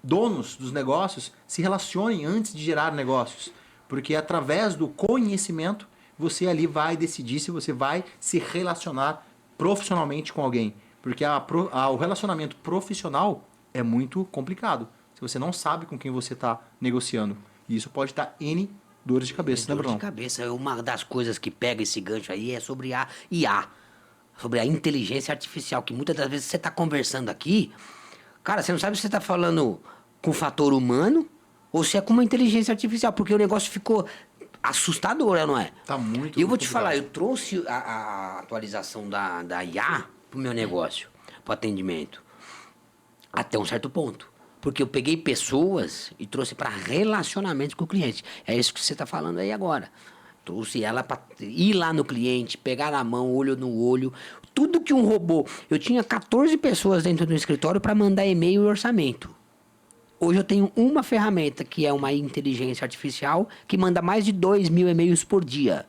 Donos dos negócios se relacionem antes de gerar negócios. Porque através do conhecimento, você ali vai decidir se você vai se relacionar profissionalmente com alguém. Porque o relacionamento profissional é muito complicado. Se você não sabe com quem você está negociando. E isso pode dar N dores de cabeça, né, Bruno? Dor de cabeça. Uma das coisas que pega esse gancho aí é sobre a IA. Sobre a inteligência artificial. Que muitas das vezes você está conversando aqui, cara, você não sabe se você está falando com o fator humano ou se é com uma inteligência artificial. Porque o negócio ficou assustador, não é? Tá muito. E eu vou te falar, eu trouxe a atualização da IA pro meu negócio, pro atendimento, até um certo ponto. Porque eu peguei pessoas e trouxe para relacionamento com o cliente. É isso que você está falando aí agora. Trouxe ela para ir lá no cliente, pegar na mão, olho no olho. Tudo que um robô... Eu tinha 14 pessoas dentro do escritório para mandar e-mail e orçamento. Hoje eu tenho uma ferramenta que é uma inteligência artificial que manda mais de 2.000 e-mails por dia.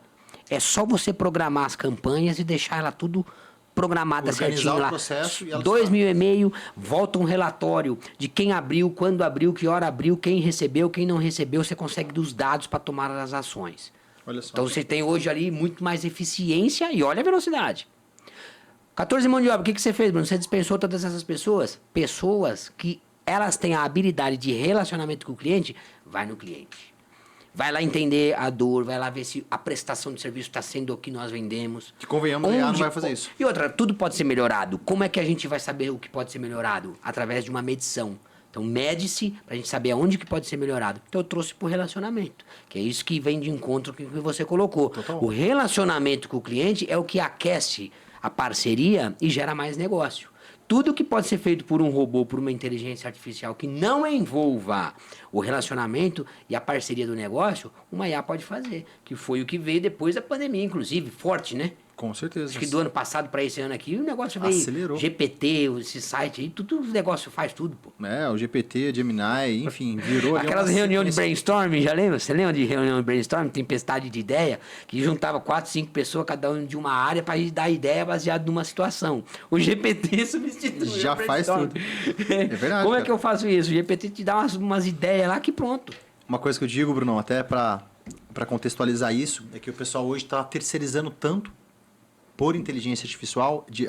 É só você programar as campanhas e deixar ela tudo programada certinho lá. 2.000 e-mails, volta um relatório de quem abriu, quando abriu, que hora abriu, quem recebeu, quem não recebeu. Você consegue dos dados para tomar as ações. Olha só. Então você tem hoje ali muito mais eficiência e olha a velocidade. 14 mãos de obra, o que você fez, Bruno? Você dispensou todas essas pessoas? Pessoas que elas têm a habilidade de relacionamento com o cliente, vai no cliente. Vai lá entender a dor, vai lá ver se a prestação de serviço está sendo o que nós vendemos. Que convenhamos, a IA não vai fazer isso. E outra, tudo pode ser melhorado. Como é que a gente vai saber o que pode ser melhorado? Através de uma medição. Então, mede-se para a gente saber aonde que pode ser melhorado. Então, eu trouxe para o relacionamento, que é isso que vem de encontro com o que você colocou. Total. O relacionamento com o cliente é o que aquece a parceria e gera mais negócio. Tudo que pode ser feito por um robô, por uma inteligência artificial que não envolva o relacionamento e a parceria do negócio, uma IA pode fazer. Que foi o que veio depois da pandemia, inclusive, forte, né? Com certeza. Acho que do ano passado para esse ano aqui, o negócio veio... Acelerou. GPT, esse site aí, tudo o negócio faz tudo, pô. É, o GPT, Gemini, enfim, virou... Aquelas reuniões de brainstorming, já lembra? Você lembra de reunião de brainstorming, tempestade de ideia? Que juntava 4, 5 pessoas, cada um de uma área, para dar ideia baseada numa situação. O GPT substitui. Já faz tudo. É verdade. Como é cara. que eu faço isso? O GPT te dá umas ideias lá que pronto. Uma coisa que eu digo, Bruno, até para contextualizar isso, é que o pessoal hoje está terceirizando tanto por inteligência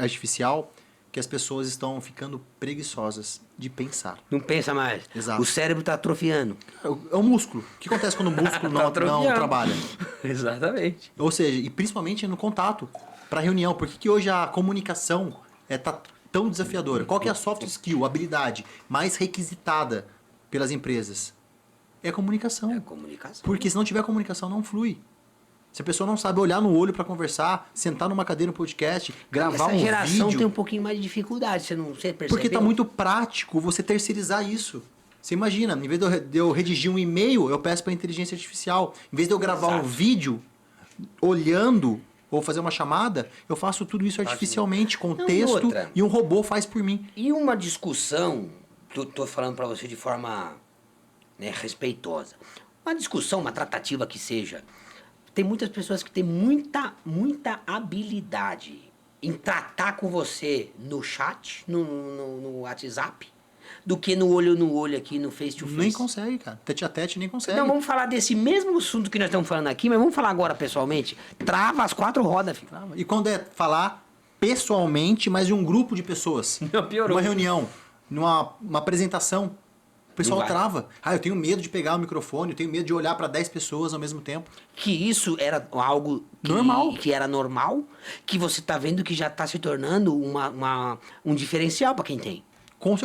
artificial que as pessoas estão ficando preguiçosas de pensar. Não pensa mais. Exato. O cérebro tá atrofiando. É o músculo. O que acontece quando o músculo não trabalha? Exatamente. Ou seja, e principalmente no contato, para reunião. Por que hoje a comunicação tá tão desafiadora? Qual que é a soft skill, a habilidade mais requisitada pelas empresas? É a comunicação. É a comunicação. Porque se não tiver comunicação, não flui. Se a pessoa não sabe olhar no olho para conversar, sentar numa cadeira no podcast, gravar um vídeo... Essa geração tem um pouquinho mais de dificuldade, você percebeu? Porque tá muito prático você terceirizar isso. Você imagina, em vez de eu redigir um e-mail, eu peço para inteligência artificial. Em vez de eu gravar um vídeo olhando ou fazer uma chamada, eu faço tudo isso artificialmente, com texto, e um robô faz por mim. E uma discussão, tô falando para você de forma, né, respeitosa. Uma discussão, uma tratativa que seja... Tem muitas pessoas que têm muita habilidade em tratar com você no chat, no WhatsApp, do que no olho aqui, no face to face. Nem consegue, cara. Tete a tete nem consegue. Então vamos falar desse mesmo assunto que nós estamos falando aqui, mas vamos falar agora pessoalmente. Trava as 4 rodas, filho. E quando é falar pessoalmente, mas de um grupo de pessoas. Não, piorou. Uma reunião, uma apresentação. O pessoal trava. Eu tenho medo de pegar o microfone, eu tenho medo de olhar para 10 pessoas ao mesmo tempo. Que isso era algo normal. Que era normal, que você tá vendo que já está se tornando um diferencial para quem tem.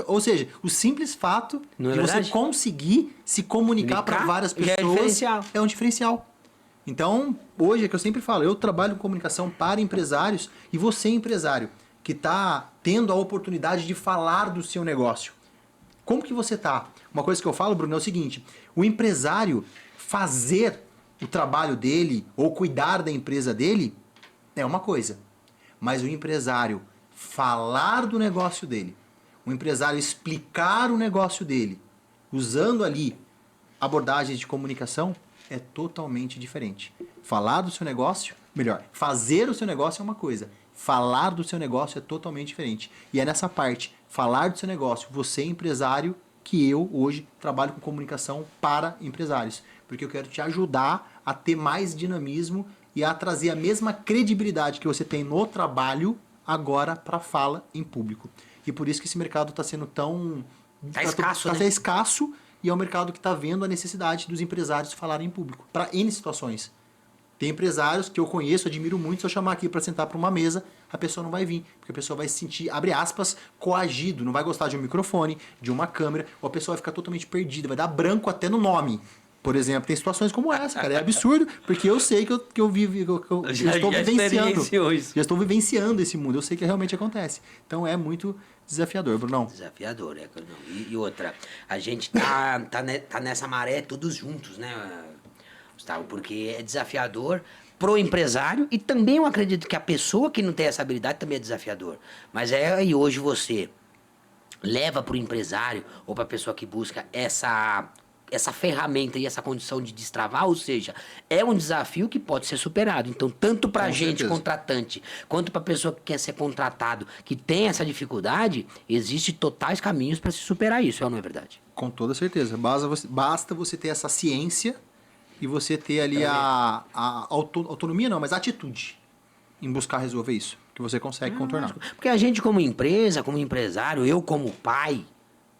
Ou seja, o simples fato de você conseguir se comunicar para várias pessoas é um diferencial. Então, hoje é que eu sempre falo, eu trabalho com comunicação para empresários e você, empresário, que está tendo a oportunidade de falar do seu negócio. Como que você tá? Uma coisa que eu falo, Bruno, é o seguinte: o empresário fazer o trabalho dele ou cuidar da empresa dele é uma coisa. Mas o empresário falar do negócio dele, o empresário explicar o negócio dele, usando ali abordagens de comunicação, é totalmente diferente. Falar do seu negócio, melhor, fazer o seu negócio é uma coisa. Falar do seu negócio é totalmente diferente. E é nessa parte, falar do seu negócio, você é empresário, que eu hoje trabalho com comunicação para empresários. Porque eu quero te ajudar a ter mais dinamismo e a trazer a mesma credibilidade que você tem no trabalho agora para fala em público. E por isso que esse mercado está sendo tão... escasso, né? Tá escasso e é um mercado que está vendo a necessidade dos empresários falarem em público. Para N situações. Tem empresários que eu conheço, admiro muito, se eu chamar aqui para sentar para uma mesa, a pessoa não vai vir, porque a pessoa vai se sentir, abre aspas, coagido, não vai gostar de um microfone, de uma câmera, ou a pessoa vai ficar totalmente perdida, vai dar branco até no nome. Por exemplo, tem situações como essa, cara, é absurdo, porque eu sei que eu vivo, que eu estou vivenciando. Já estou vivenciando esse mundo, eu sei que realmente acontece. Então é muito desafiador, Brunão. Desafiador, e outra, a gente tá nessa maré todos juntos, né, Gustavo? Porque é desafiador pro empresário e também eu acredito que a pessoa que não tem essa habilidade também é desafiador. Mas aí hoje você leva pro empresário ou pra pessoa que busca essa ferramenta e essa condição de destravar, ou seja, é um desafio que pode ser superado. Então, tanto pra gente, contratante, quanto pra pessoa que quer ser contratado, que tem essa dificuldade, existem totais caminhos para se superar isso, não é verdade? Com toda certeza. Basta você ter essa ciência e você ter ali a autonomia, não, mas a atitude em buscar resolver isso, que você consegue contornar. Porque a gente como empresa, como empresário, eu como pai,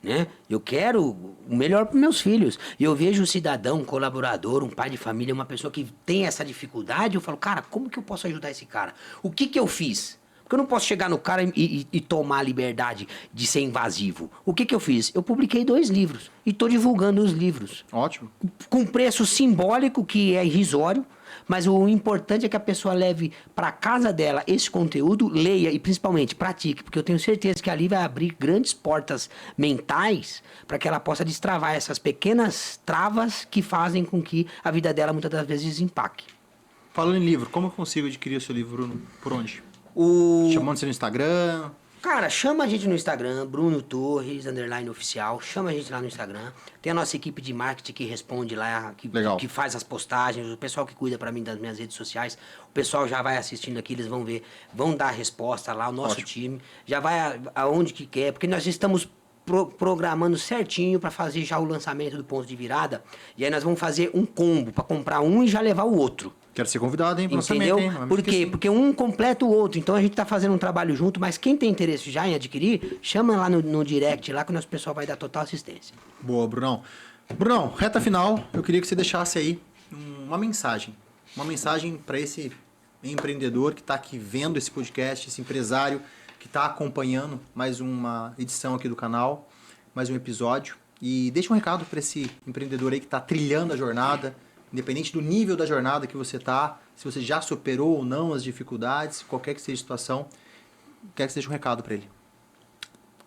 né? Eu quero o melhor para meus filhos. E eu vejo um cidadão, um colaborador, um pai de família, uma pessoa que tem essa dificuldade, eu falo, cara, como que eu posso ajudar esse cara? O que eu fiz? Porque eu não posso chegar no cara e tomar a liberdade de ser invasivo. O que eu fiz? Eu publiquei 2 livros e estou divulgando os livros. Ótimo. Com preço simbólico, que é irrisório, mas o importante é que a pessoa leve para casa dela esse conteúdo, leia e principalmente pratique, porque eu tenho certeza que ali vai abrir grandes portas mentais para que ela possa destravar essas pequenas travas que fazem com que a vida dela muitas das vezes desempaque. Falando em livro, como eu consigo adquirir o seu livro, Bruno? Por onde? Chamando você no Instagram? Cara, chama a gente no Instagram, Bruno Torres, _oficial. Chama a gente lá no Instagram. Tem a nossa equipe de marketing que responde lá, que faz as postagens. O pessoal que cuida pra mim das minhas redes sociais. O pessoal já vai assistindo aqui, eles vão ver, vão dar a resposta lá, o nosso time. Já vai aonde que quer, porque nós estamos programando certinho para fazer já o lançamento do ponto de virada. E aí nós vamos fazer um combo para comprar um e já levar o outro. Quero ser convidado, hein? Pro Entendeu? lançamento, hein? Por quê? Porque um completa o outro. Então a gente tá fazendo um trabalho junto, mas quem tem interesse já em adquirir, chama lá no direct, lá que o nosso pessoal vai dar total assistência. Boa, Brunão. Brunão, reta final, eu queria que você deixasse aí uma mensagem. Uma mensagem para esse empreendedor que está aqui vendo esse podcast, esse empresário que está acompanhando mais uma edição aqui do canal, mais um episódio. E deixa um recado para esse empreendedor aí que está trilhando a jornada, independente do nível da jornada que você está, se você já superou ou não as dificuldades, qualquer que seja a situação, quer que você deixe um recado para ele.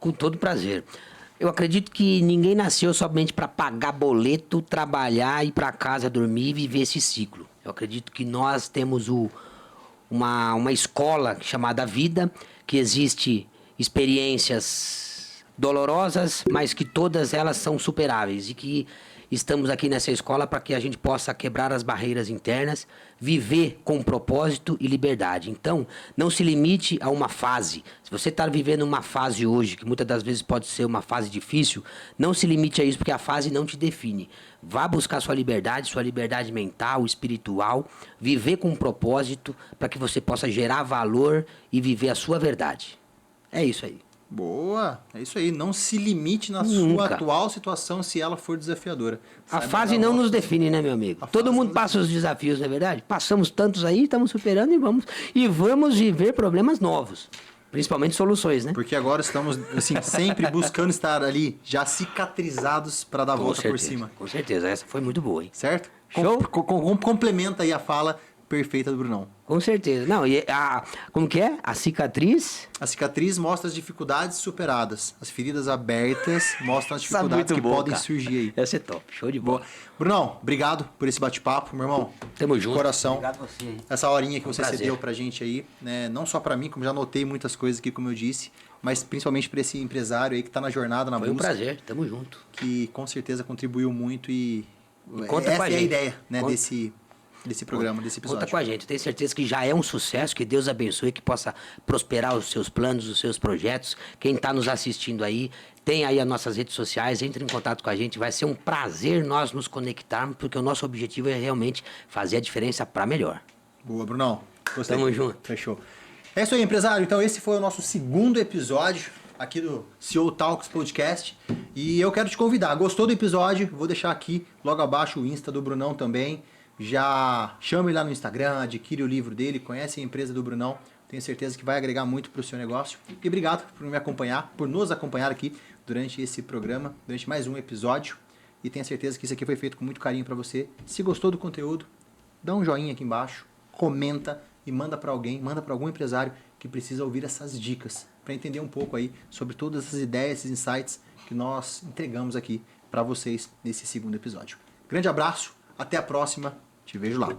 Com todo prazer. Eu acredito que ninguém nasceu somente para pagar boleto, trabalhar, ir para casa dormir e viver esse ciclo. Eu acredito que nós temos uma escola chamada vida, que existe experiências dolorosas, mas que todas elas são superáveis e que estamos aqui nessa escola para que a gente possa quebrar as barreiras internas, viver com propósito e liberdade. Então, não se limite a uma fase. Se você está vivendo uma fase hoje, que muitas das vezes pode ser uma fase difícil, não se limite a isso, porque a fase não te define. Vá buscar sua liberdade mental, espiritual, viver com propósito para que você possa gerar valor e viver a sua verdade. É isso aí. Boa, é isso aí. Não se limite na sua Nunca. atual situação se ela for desafiadora. A Saiba fase dar não volta. nos define, né, meu amigo? A Todo fase mundo não passa os desafios, não é verdade? Passamos tantos aí, estamos superando e vamos viver problemas novos. Principalmente soluções, né? Porque agora estamos, assim, sempre buscando estar ali já cicatrizados para dar a volta por cima. Com certeza, essa foi muito boa, hein? Certo? Show? Complementa aí a fala perfeita do Brunão. Com certeza. Não, e como que é? A cicatriz? A cicatriz mostra as dificuldades superadas. As feridas abertas mostram as Essa é dificuldades muito que boa, podem cara. surgir aí. Essa é top. Show de bola. Brunão, obrigado por esse bate-papo, meu irmão. Tamo junto. Coração. Obrigado a você. Essa horinha que Foi um você prazer. cedeu pra gente aí, né? Não só pra mim, como já notei muitas coisas aqui, como eu disse, mas principalmente pra esse empresário aí que tá na jornada, na Foi um busca, prazer. Tamo junto. que com certeza contribuiu muito e conta essa com a é a gente. ideia, né, Conta. desse programa, desse episódio. Conta com a gente. Eu tenho certeza que já é um sucesso, que Deus abençoe, que possa prosperar os seus planos, os seus projetos. Quem está nos assistindo aí, tem aí as nossas redes sociais, entre em contato com a gente. Vai ser um prazer nós nos conectarmos, porque o nosso objetivo é realmente fazer a diferença para melhor. Boa, Brunão. Gostei. Tamo junto. Fechou. É isso aí, empresário. Então esse foi o nosso segundo episódio aqui do CEO Talks Podcast. E eu quero te convidar. Gostou do episódio? Vou deixar aqui logo abaixo o Insta do Brunão também. Já chame ele lá no Instagram, adquire o livro dele, conhece a empresa do Brunão. Tenho certeza que vai agregar muito para o seu negócio. E obrigado por me acompanhar, por nos acompanhar aqui durante esse programa, durante mais um episódio. E tenho certeza que isso aqui foi feito com muito carinho para você. Se gostou do conteúdo, dá um joinha aqui embaixo, comenta e manda para alguém, manda para algum empresário que precisa ouvir essas dicas, para entender um pouco aí sobre todas essas ideias, esses insights que nós entregamos aqui para vocês nesse segundo episódio. Grande abraço, até a próxima, te vejo lá.